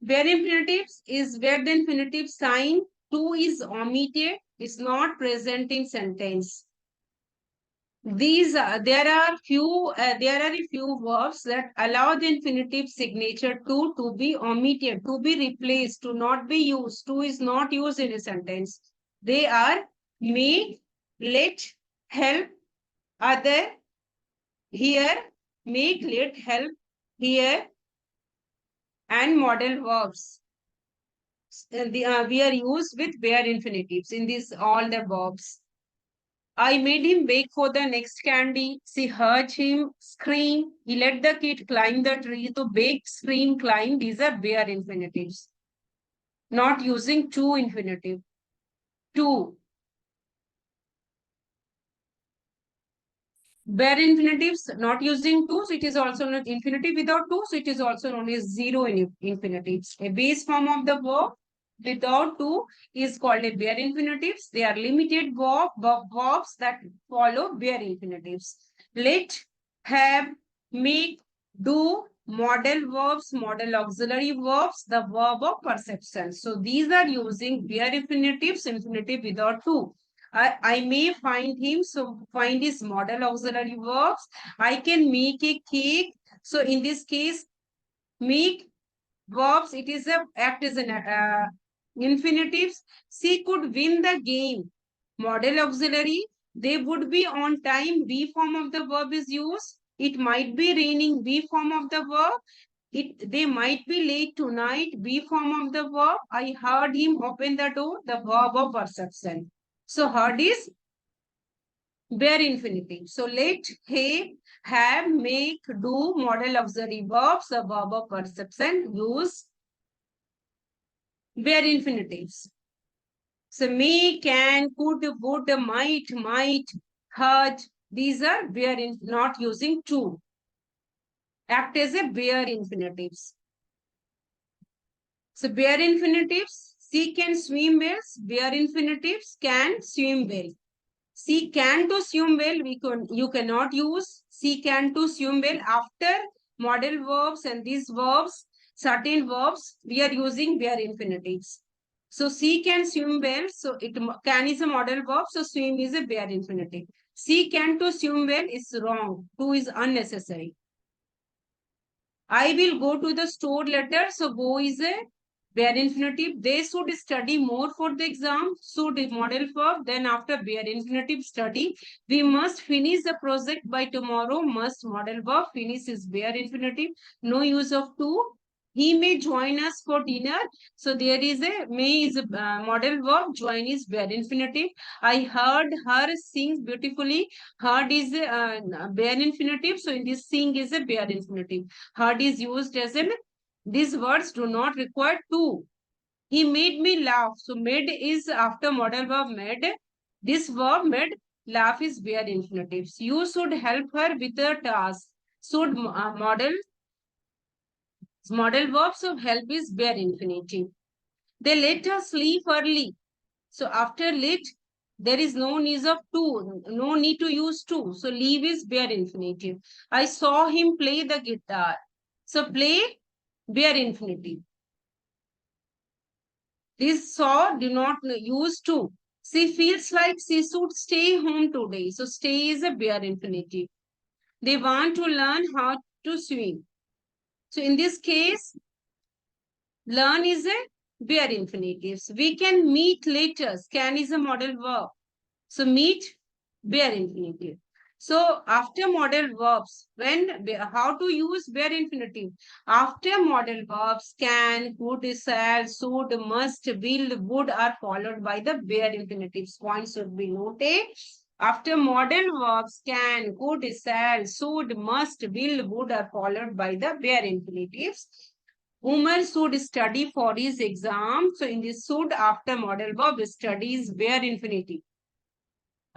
Bare infinitives is where the infinitive sign to is omitted. It's not present in sentence. There are a few verbs that allow the infinitive signature to be omitted, to be replaced, to not be used. To is not used in a sentence. They are may, let, help, other, here, make, let, help, here, and model verbs. We are used with bare infinitives in this all the verbs. I made him wait for the next candy. She heard him scream. He let the kid climb the tree. So bake, scream, climb. These are bare infinitives. Not using to infinitive. To. Bare infinitives not using to, so it is also not infinitive without to, so it is also known as zero infinitives. A base form of the verb without to is called a bare infinitives. They are limited verbs that follow bare infinitives. Let, have, make, do, model verbs, model auxiliary verbs, the verb of perception. So these are using bare infinitives, infinitive without to. I may find him, so find his model auxiliary verbs. I can make a cake. So in this case, make verbs, it is a act as an infinitives. She could win the game. Model auxiliary, they would be on time. B form of the verb is used. It might be raining. B form of the verb. They might be late tonight. B form of the verb. I heard him open the door. The verb of perception. So heard is bare infinitive. So let, have, make, do, model auxiliary verbs, a verb of perception, use bare infinitives. So may, can, could, would, might, heard. These are not using to. Act as a bare infinitives. So bare infinitives, she can swim well. Bare infinitives can swim well. She can to swim well, you cannot use she can to swim well after model verbs and these verbs, certain verbs, we are using bare infinitives. So she can swim well, so can is a model verb, so swim is a bare infinitive. She can to swim well is wrong, to is unnecessary. I will go to the store later, so go is a bare infinitive. They should study more for the exam. Should model verb. Then after bare infinitive study, we must finish the project by tomorrow. Must model verb. Finish is bare infinitive. No use of to. He may join us for dinner. So there is a may is a model verb. Join is bare infinitive. I heard her sings beautifully. Heard is a bare infinitive. So in this sing is a bare infinitive. Heard is used as an these words do not require to. He made me laugh. So made is after model verb made. This verb made laugh is bare infinitives. You should help her with the task. Should model verbs of help is bare infinitive. They let us sleep early. So after let, there is no need of to, no need to use to. So leave is bare infinitive. I saw him play the guitar. So play, bare infinitive. This saw do not use to. She feels like she should stay home today. So stay is a bare infinitive. They want to learn how to swim. So in this case, learn is a bare infinitives. We can meet later. Can is a model verb. So meet, bare infinitive. So after model verbs, how to use bare infinitive? After model verbs, can, could, shall, should, must, will, would are followed by the bare infinitives. Points should be noted. After model verbs, can, could, shall, should, must, will, would are followed by the bare infinitives. Umar should study for his exam. So in this should after model verb studies bare infinitive.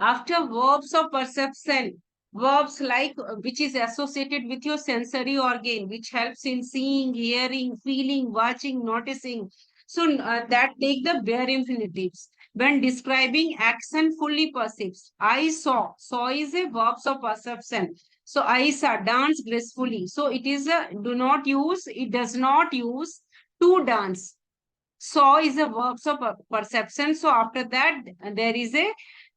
After verbs of perception, verbs like which is associated with your sensory organ, which helps in seeing, hearing, feeling, watching, noticing. So that take the bare infinitives. When describing action fully perceives, I saw. Saw is a verbs of perception. So I saw dance gracefully. So it is a do not use. It does not use to dance. Saw is a verbs of perception. So after that,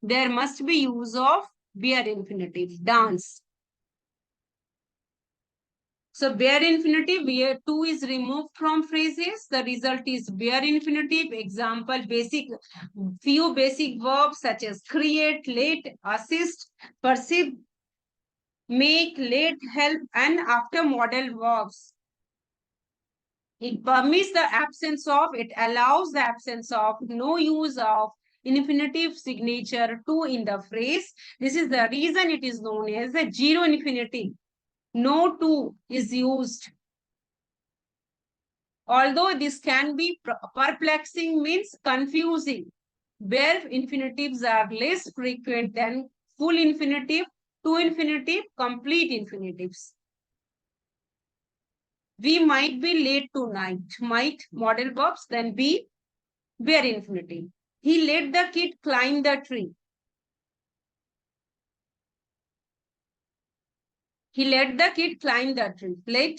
there must be use of bare infinitive, dance. So bare infinitive, where to is removed from phrases. The result is bare infinitive. Example, few basic verbs such as create, let, assist, perceive, make, let, help, and after model verbs. It permits the absence of, it allows the absence of, no use of infinitive signature to in the phrase. This is the reason it is known as the zero infinitive. No to is used. Although this can be perplexing, means confusing. Bare infinitives are less frequent than full infinitive, to infinitive, complete infinitives. We might be late tonight. Might model verbs, then be bare infinitive. He let the kid climb the tree. He let the kid climb the tree. Let.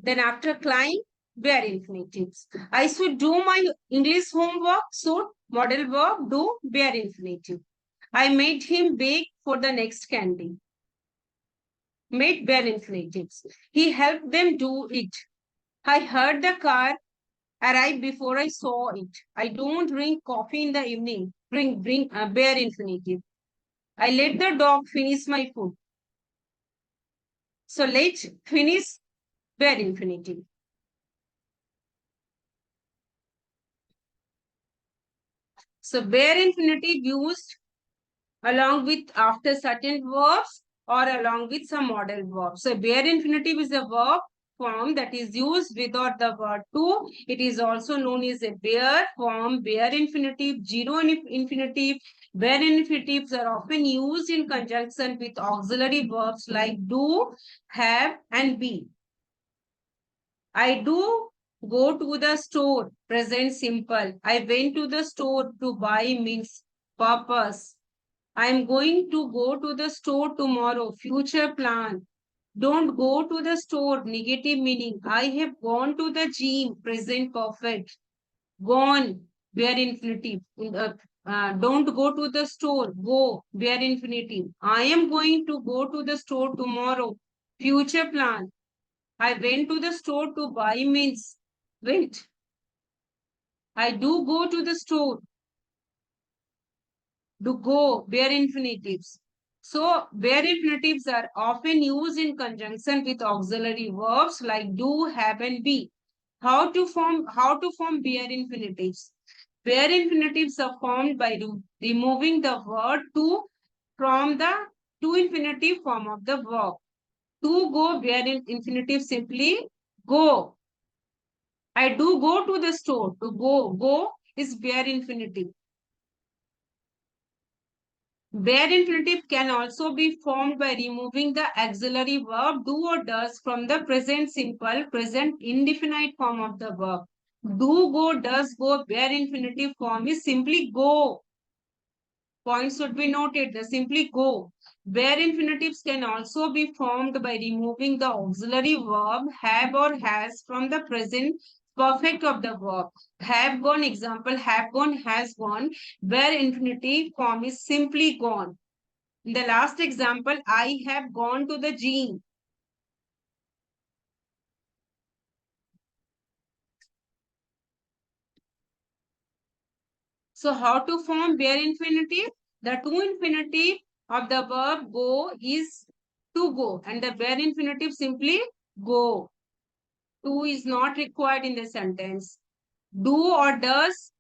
Then after climb, bare infinitives. I should do my English homework. Should model verb do bare infinitive. I made him bake for the next candy. Made bare infinitives. He helped them do it. I heard the car arrive before I saw it. I don't drink coffee in the evening. Bring bare infinitive. I let the dog finish my food. So let finish bare infinitive. So bare infinitive used along with after certain verbs or along with some model verbs. So bare infinitive is a verb form that is used without the word to. It is also known as a bare form, bare infinitive, zero infinitive. Bare infinitives are often used in conjunction with auxiliary verbs like do, have, and be. I do go to the store, present simple. I went to the store to buy means purpose. I am going to go to the store tomorrow, future plan. Don't go to the store, negative meaning. I have gone to the gym, present perfect. Gone, bare infinitive. Don't go to the store, go, bare infinitive. I am going to go to the store tomorrow, future plan. I went to the store to buy means went. I do go to the store to go, bare infinitives. So bare infinitives are often used in conjunction with auxiliary verbs like do, have, and be. How to form bare infinitives? Bare infinitives are formed by removing the word to from the to infinitive form of the verb. To go bare infinitive simply go. I do go to the store. To go is bare infinitive. Bare infinitive can also be formed by removing the auxiliary verb do or does from the present simple, present indefinite form of the verb. Do, go, does, go, bare infinitive form is simply go. Points should be noted. The simply go. Bare infinitives can also be formed by removing the auxiliary verb have or has from the present perfect of the verb. Have gone, example, have gone, has gone, where infinitive form is simply gone. In the last example, I have gone to the gym. So how to form bare infinitive? The to infinitive of the verb go is to go, and the bare infinitive simply go. To is not required in the sentence. Do or does,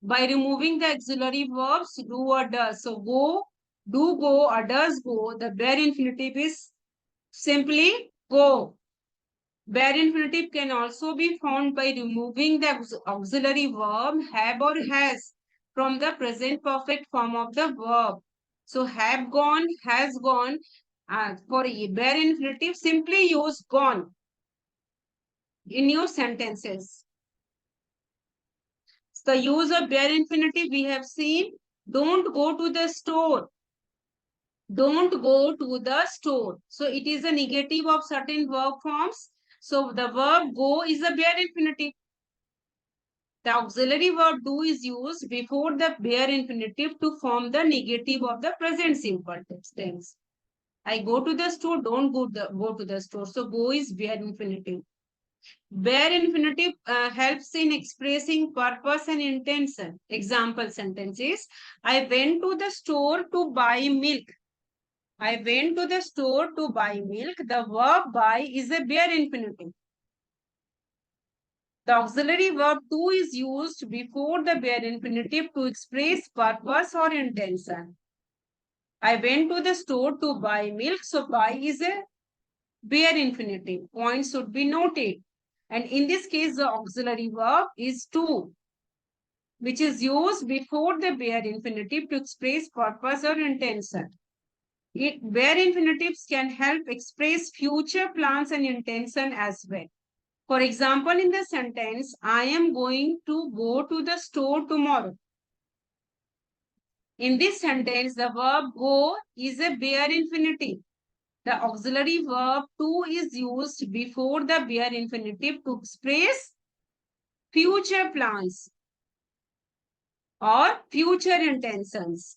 by removing the auxiliary verbs do or does. So go, do go or does go. The bare infinitive is simply go. Bare infinitive can also be found by removing the auxiliary verb have or has from the present perfect form of the verb. So have gone, has gone. For bare infinitive, simply use gone in your sentences. The use of bare infinitive we have seen. Don't go to the store. Don't go to the store. So it is a negative of certain verb forms. So the verb go is a bare infinitive. The auxiliary verb do is used before the bare infinitive to form the negative of the present simple tense. I go to the store, don't go to the store. So go is bare infinitive. Bare infinitive helps in expressing purpose and intention. Example sentences. I went to the store to buy milk. I went to the store to buy milk. The verb buy is a bare infinitive. The auxiliary verb to is used before the bare infinitive to express purpose or intention. I went to the store to buy milk. So buy is a bare infinitive. Points should be noted. And in this case, the auxiliary verb is to, which is used before the bare infinitive to express purpose or intention. Bare infinitives can help express future plans and intention as well. For example, in the sentence, I am going to go to the store tomorrow. In this sentence, the verb go is a bare infinitive. The auxiliary verb to is used before the bare infinitive to express future plans or future intentions.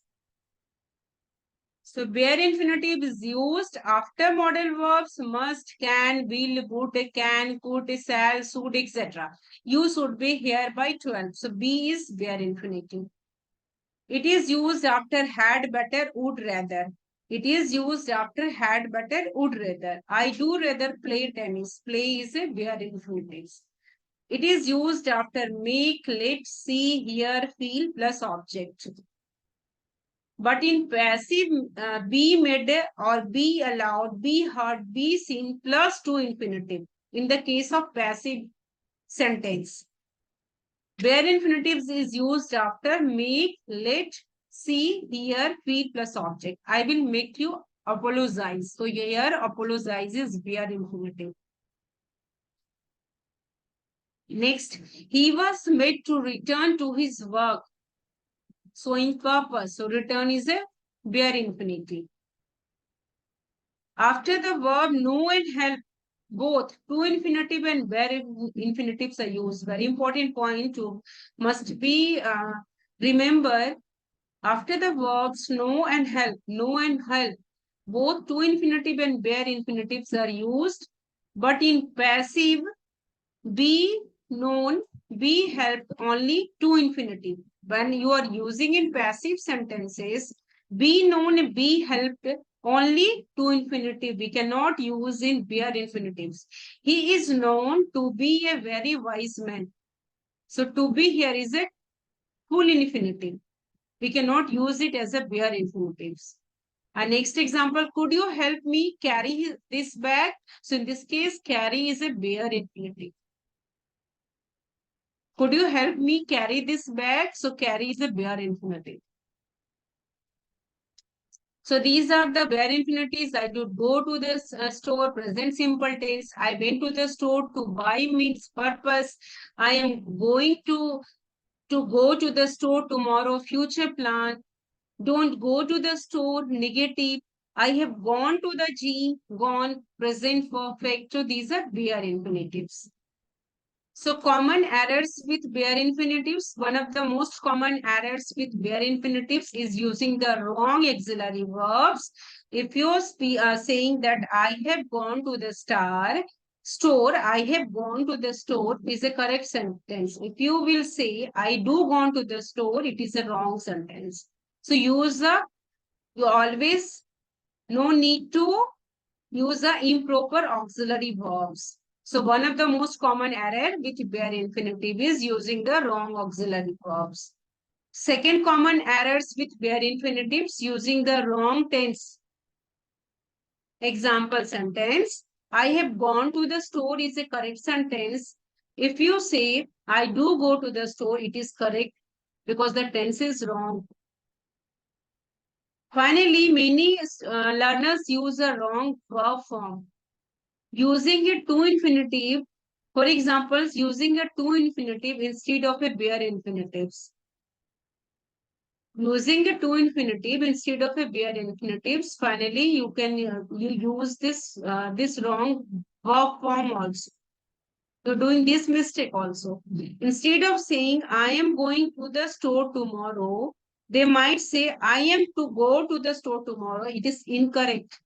So bare infinitive is used after modal verbs must, can, will, would, can, could, shall, should, etc. You should be here by 12. So B is bare infinitive. It is used after had, better, would, rather. It is used after had, better, would, rather. I do rather play tennis. Play is a bare infinitive. It is used after make, let, see, hear, feel plus object. But in passive, be made or be allowed, be heard, be seen plus to infinitive. In the case of passive sentence, bare infinitives is used after make, let, see, hear, feel plus object. I will make you apologize. So here apologize is bare infinitive. Next, he was made to return to his work. Showing purpose. So return is a bare infinitive. After the verb know and help, both to infinitive and bare infinitives are used. Very important point to must be remember. After the verbs know and help, both to infinitive and bare infinitives are used. But in passive, be known, be helped only to infinitive. When you are using in passive sentences, be known, be helped only to infinitive. We cannot use in bare infinitives. He is known to be a very wise man. So to be here is a full infinitive. We cannot use it as a bare infinitives. Our next example, could you help me carry this bag? So in this case, carry is a bare infinitive. Could you help me carry this bag? So carry is a bare infinitive. So these are the bare infinitives. I would go to this store, present simple tense. I went to the store to buy means purpose. I am going to go to the store tomorrow, future plan. Don't go to the store, negative. I have gone to the gym, gone, present perfect. So these are bare infinitives. So common errors with bare infinitives. One of the most common errors with bare infinitives is using the wrong auxiliary verbs. If you're saying that I have gone to the store, I have gone to the store is a correct sentence. If you will say I do gone to the store, it is a wrong sentence. So you always no need to use the improper auxiliary verbs. So one of the most common error with bare infinitive is using the wrong auxiliary verbs. Second common errors with bare infinitives using the wrong tense. Example sentence. I have gone to the store is a correct sentence. If you say I do go to the store, it is correct because the tense is wrong. Finally, many learners use a wrong verb form. Using a to infinitive, for example, using a to infinitive instead of a bare infinitives. Using a to infinitive instead of a bare infinitives, finally you can you use this wrong verb form also. So doing this mistake also. Instead of saying I am going to the store tomorrow, they might say I am to go to the store tomorrow. It is incorrect.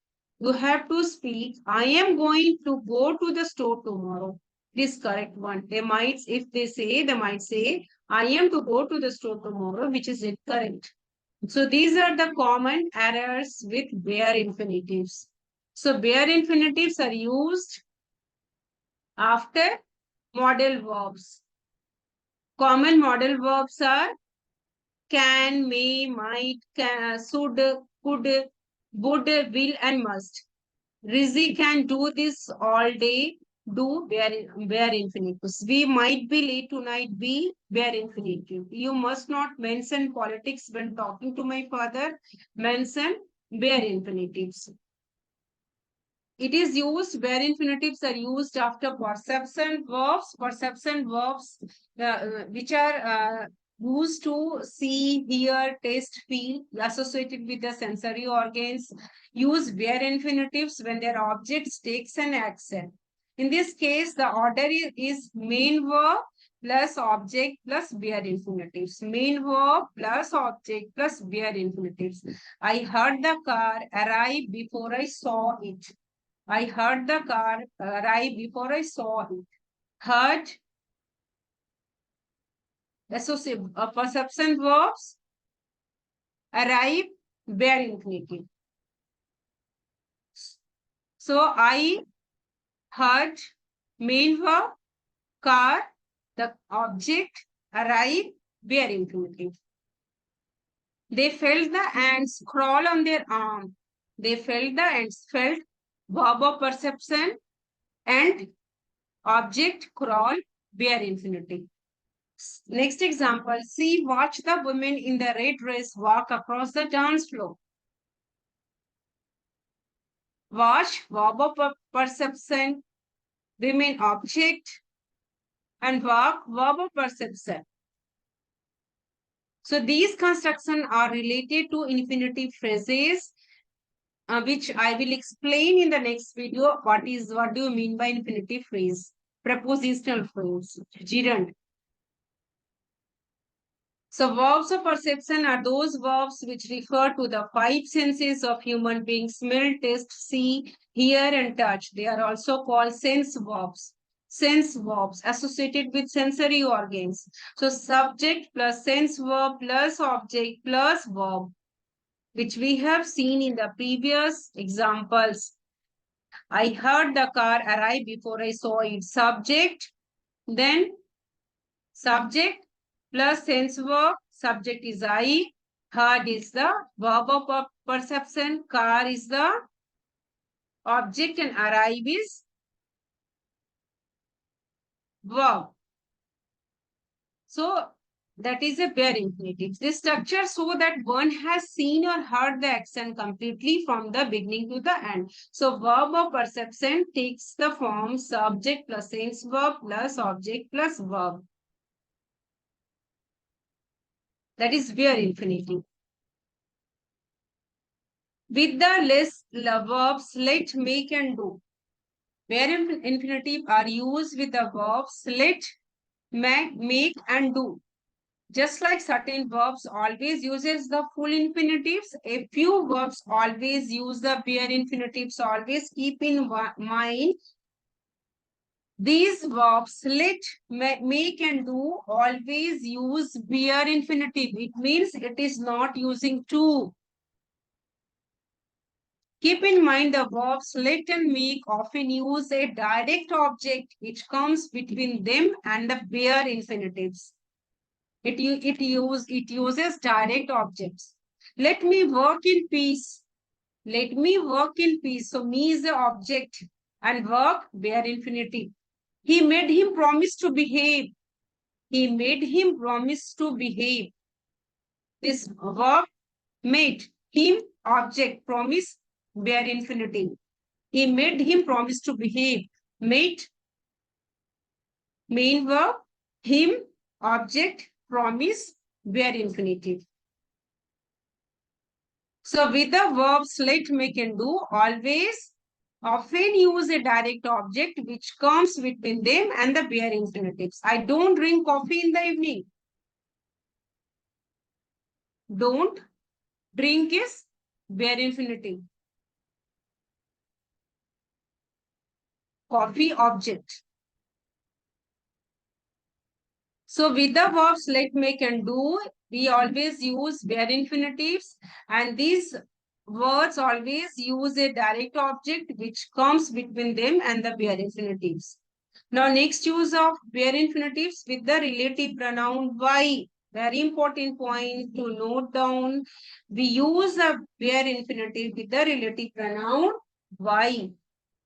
You have to speak I am going to go to the store tomorrow. This correct one. If they might say I am to go to the store tomorrow, which is incorrect. So these are the common errors with bare infinitives. So bare infinitives are used after modal verbs. Common modal verbs are can, may, might, should, could, would, will, and must. Rizzi can do this all day. Do bare infinitives. We might be late tonight. Be bare infinitive. You must not mention politics when talking to my father. Mention bare infinitives. It is used where infinitives are used after perception verbs which are used to see, hear, taste, feel, associated with the sensory organs. Use where infinitives when their objects takes an action. In this case, the order is main verb plus object plus where infinitives. Main verb plus object plus where infinitives. I heard the car arrive before I saw it. I heard the car arrive before I saw it. Heard, associate, perception verbs, arrive, bare infinitive. So I heard, main verb, car, the object, arrive, bare infinitive. They felt the ants crawl on their arm. They felt the ants, felt, verb of perception, and object, crawl, bare infinitive. Next example, see, watch the women in the red dress walk across the dance floor. Watch, verb of perception, women object, and walk, verb of perception. So these constructions are related to infinitive phrases, which I will explain in the next video. What do you mean by infinitive phrase? Prepositional phrase, gerund. So verbs of perception are those verbs which refer to the five senses of human beings: smell, taste, see, hear, and touch. They are also called sense verbs. Sense verbs associated with sensory organs. So subject plus sense verb plus object plus verb, which we have seen in the previous examples. I heard the car arrive before I saw it. Subject, then subject plus sense verb. Subject is I. Heard is the verb of perception. Car is the object and arrive is verb. So that is a bare infinitive. This structure so that one has seen or heard the action completely from the beginning to the end. So verb of perception takes the form subject plus sense verb plus object plus verb. That is bare infinitive. With the less verbs let, make, and do. Bare infinitive are used with the verbs let, make and do. Just like certain verbs always uses the full infinitives, a few verbs always use the bare infinitives. Always keep in mind these verbs let, make and do always use bare infinitive. It means it is not using to. Keep in mind the verbs let and make often use a direct object which comes between them and the bare infinitives. It uses direct objects. Let me work in peace. Let me work in peace. So me is the object and work bare infinitive. He made him promise to behave. He made him promise to behave. This verb made him object promise bare infinitive. He made him promise to behave. Made main verb him object promise bare infinitive. So with the verbs let, make and do always often use a direct object which comes between them and the bare infinitives. I don't drink coffee in the evening. Don't drink is bare infinitive. Coffee object. So with the verbs let, make and do, we always use bare infinitives, and these words always use a direct object which comes between them and the bare infinitives. Now next use of bare infinitives with the relative pronoun why. Very important point to note down. We use a bare infinitive with the relative pronoun why.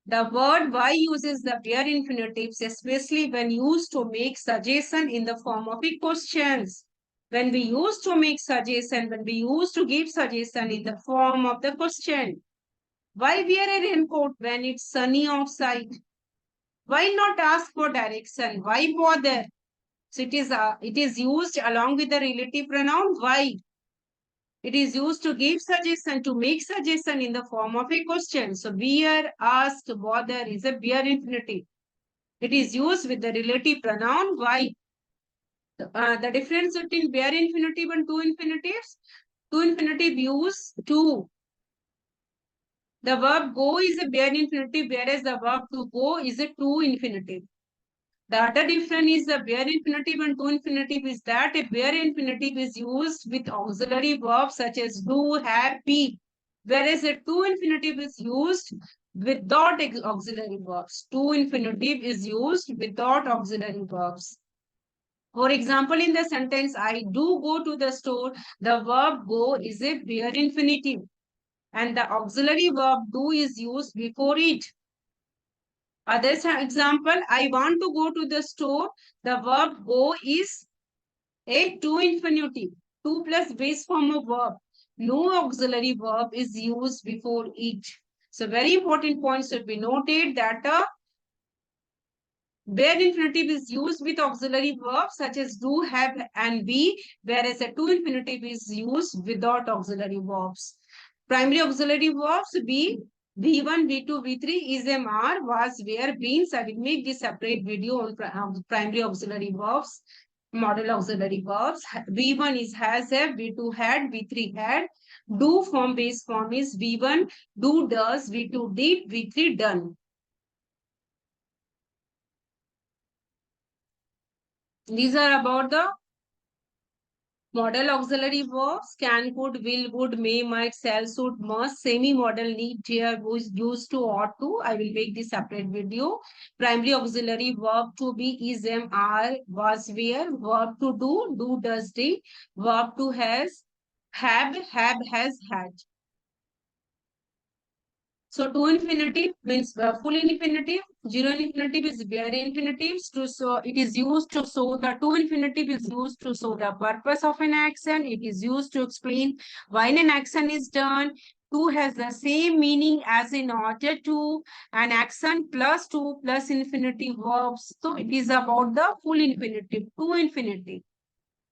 The word why uses the bare infinitives, especially when used to make suggestion in the form of a questions. When we use to make suggestion, when we use to give suggestion in the form of the question. Why wear a raincoat when it's sunny outside? Why not ask for direction? Why bother? So it is used along with the relative pronoun why. It is used to give suggestion, to make suggestion in the form of a question. So where, ask, bother is a bare infinitive. It is used with the relative pronoun why. The difference between bare infinitive and two infinitives. Two infinitive use to. The verb go is a bare infinitive, whereas the verb to go is a two infinitive. The other difference is the bare infinitive and two infinitive is that a bare infinitive is used with auxiliary verbs such as do, have, be, whereas a two infinitive is used without auxiliary verbs. Two infinitive is used without auxiliary verbs. For example, in the sentence, I do go to the store, the verb go is a bare infinitive and the auxiliary verb do is used before it. Other example, I want to go to the store. The verb go is a two infinitive, two plus base form of verb. No auxiliary verb is used before it. So very important point should be noted that a bare infinitive is used with auxiliary verbs such as do, have, and be, whereas a two infinitive is used without auxiliary verbs. Primary auxiliary verbs be V1, V2, V3, is, am, are, was, were, been. I will make this separate video on primary auxiliary verbs, model auxiliary verbs. V1 is has, have, V2 had, V3 had. Do form base form is V1, do, does, V2 did, V3 done. These are about the model auxiliary verbs: can, could, will, would, may, might, shall, should, must. Semi-modal need, here was used to, ought to. I will make this separate video. Primary auxiliary verb to be is, am, are, was, were. Verb to do, does, did. Verb to has, have, has, had. So two infinitive means full infinitive. Zero infinitive is bare infinitives. To so it is used to show the two infinitive is used to show the purpose of an action. It is used to explain why an action is done. Two has the same meaning as in order to. An action plus two plus infinitive verbs. So it is about the full infinitive, two infinitive.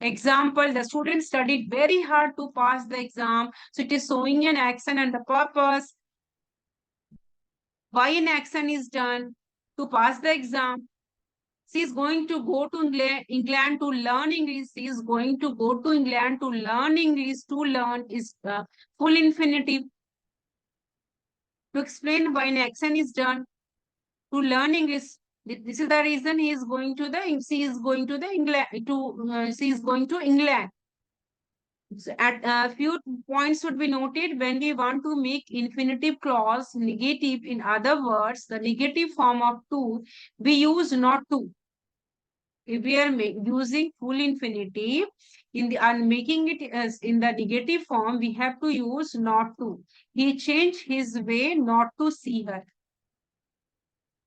Example, the student studied very hard to pass the exam. So it is showing an action and the purpose. Why an action is done to pass the exam. She is going to go to England to learn English. She is going to go to England to learn English. To learn is full infinitive. To explain why an action is done. To learn English. This is the reason he is going to the. She is going to the England. She is going to England. So at a few points should be noted when we want to make infinitive clause negative. In other words, the negative form of to, we use not to. If we are using full infinitive in the and making it as in the negative form, we have to use not to. He changed his way not to see her.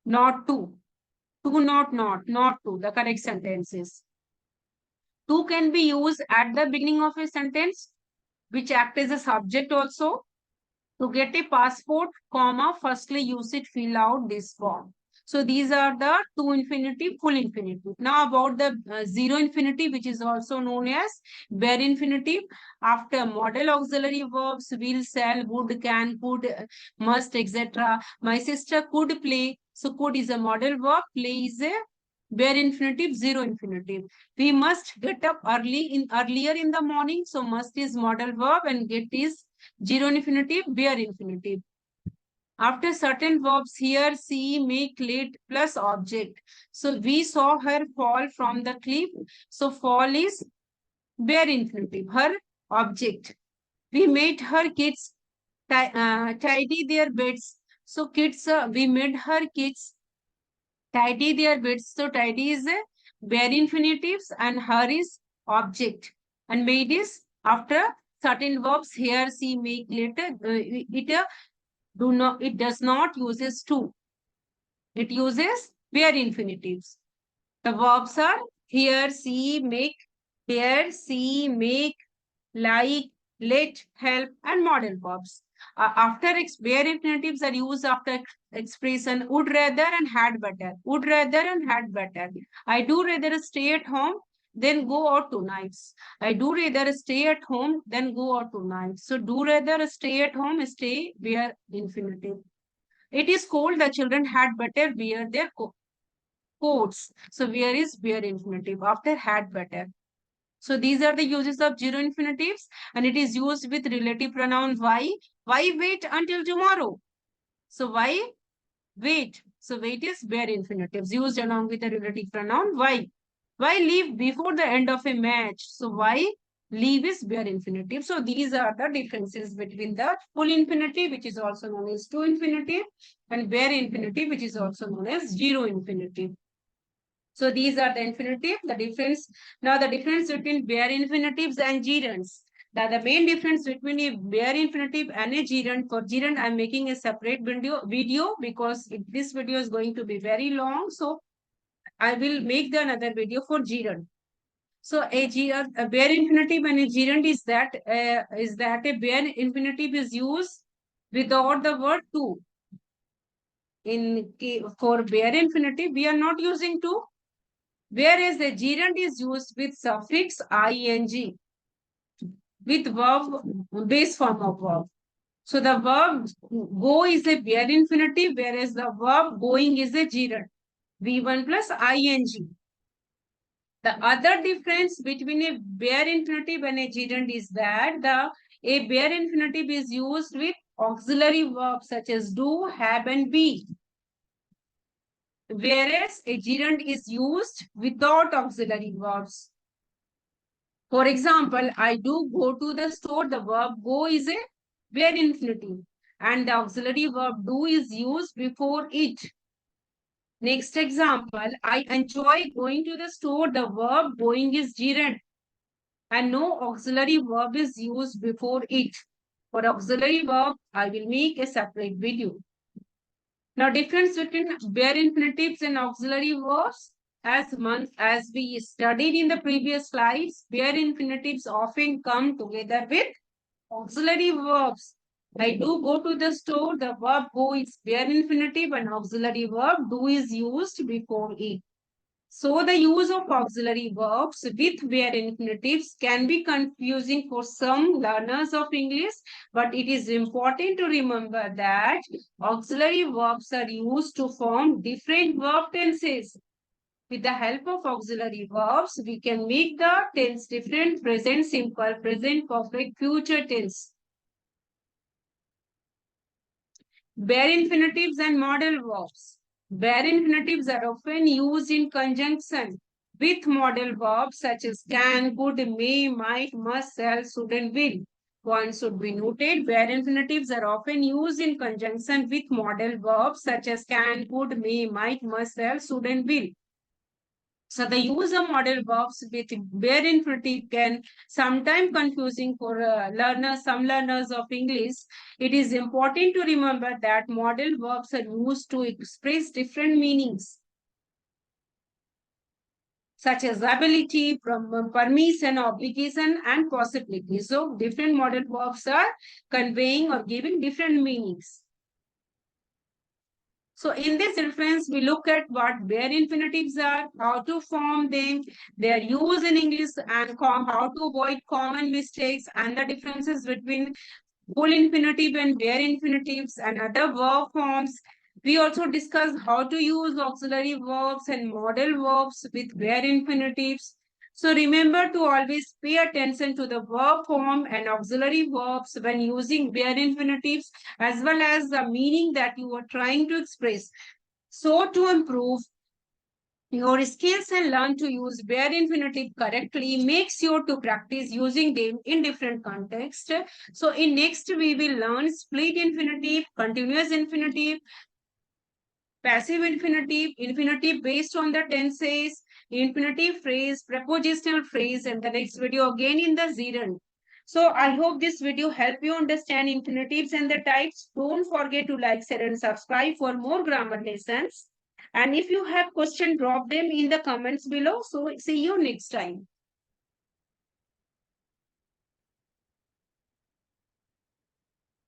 Not to. To not to. The correct sentences. To can be used at the beginning of a sentence, which act as a subject also. To get a passport, comma, firstly use it, fill out this form. So these are the to infinitive, full infinitive. Now about the zero infinitive, which is also known as bare infinitive. After model auxiliary verbs, will, shall, would, can, could, must, etc. My sister could play. So could is a model verb, play is a bare infinitive, zero infinitive. We must get up earlier in the morning. So must is model verb and get is zero infinitive, bare infinitive. After certain verbs here, see, make, late plus object. So we saw her fall from the cliff. So fall is bare infinitive, her object. We made her kids tidy their beds. So kids, we made her kids tidy their beds. So tidy is a bare infinitives and her is object. And made is after certain verbs here, see, make, later. It does not uses to. It uses bare infinitives. The verbs are here, see, make, here, see, make, like, let, help, and model verbs. After bare infinitives are used after expression would rather and had better. Would rather and had better. I do rather stay at home than go out tonight. I do rather stay at home than go out tonight. So do rather stay at home, stay bare infinitive. It is cold. The children had better wear their coats. So wear is bare infinitive after had better. So these are the uses of zero infinitives and it is used with relative pronoun why. Why wait until tomorrow? So why wait? So wait is bare infinitives used along with the relative pronoun why. Why leave before the end of a match? So why leave is bare infinitive. So these are the differences between the full infinitive, which is also known as to infinitive, and bare infinitive, which is also known as zero infinitive. So these are the infinitive, the difference. Now the difference between bare infinitives and gerunds. Now the main difference between a bare infinitive and a gerund. For gerund, I'm making a separate video because this video is going to be very long. So I will make the another video for gerund. So a bare infinitive and a gerund is that a bare infinitive is used without the word to. For bare infinitive, we are not using to. Whereas the gerund is used with suffix ing with verb base form of verb. So the verb go is a bare infinitive, whereas the verb going is a gerund. V1 plus ing. The other difference between a bare infinitive and a gerund is that a bare infinitive is used with auxiliary verbs such as do, have, and be. Whereas a gerund is used without auxiliary verbs. For example, I do go to the store. The verb go is a bare infinitive and the auxiliary verb do is used before it. Next example, I enjoy going to the store. The verb going is gerund and no auxiliary verb is used before it. For auxiliary verb, I will make a separate video. Now, difference between bare infinitives and auxiliary verbs. As we studied in the previous slides, bare infinitives often come together with auxiliary verbs. I do go to the store. The verb go is bare infinitive and auxiliary verb do is used before it. So the use of auxiliary verbs with bare infinitives can be confusing for some learners of English, but it is important to remember that auxiliary verbs are used to form different verb tenses. With the help of auxiliary verbs, we can make the tense different: present simple, present perfect, future tense. Bare infinitives and modal verbs. Bare infinitives are often used in conjunction with modal verbs such as can, could, may, might, must, shall, should, and will. One should be noted: bare infinitives are often used in conjunction with modal verbs such as can, could, may, might, must, shall, should, and will. So the use of modal verbs with bare infinitive can sometimes confusing for learners, some learners of English. It is important to remember that modal verbs are used to express different meanings, such as ability, permission, obligation, and possibility. So different modal verbs are conveying or giving different meanings. So in this reference, we look at what bare infinitives are, how to form them, their use in English, and how to avoid common mistakes, and the differences between full infinitive and bare infinitives and other verb forms. We also discuss how to use auxiliary verbs and modal verbs with bare infinitives. So remember to always pay attention to the verb form and auxiliary verbs when using bare infinitives, as well as the meaning that you are trying to express. So to improve your skills and learn to use bare infinitive correctly, make sure to practice using them in different contexts. So in next, we will learn split infinitive, continuous infinitive, passive infinitive, infinitive based on the tenses, infinitive phrase, prepositional phrase, and the next video again in the gerund. So I hope this video help you understand infinitives and the types. Don't forget to like, share, and subscribe for more grammar lessons. And if you have question, drop them in the comments below. So see you next time.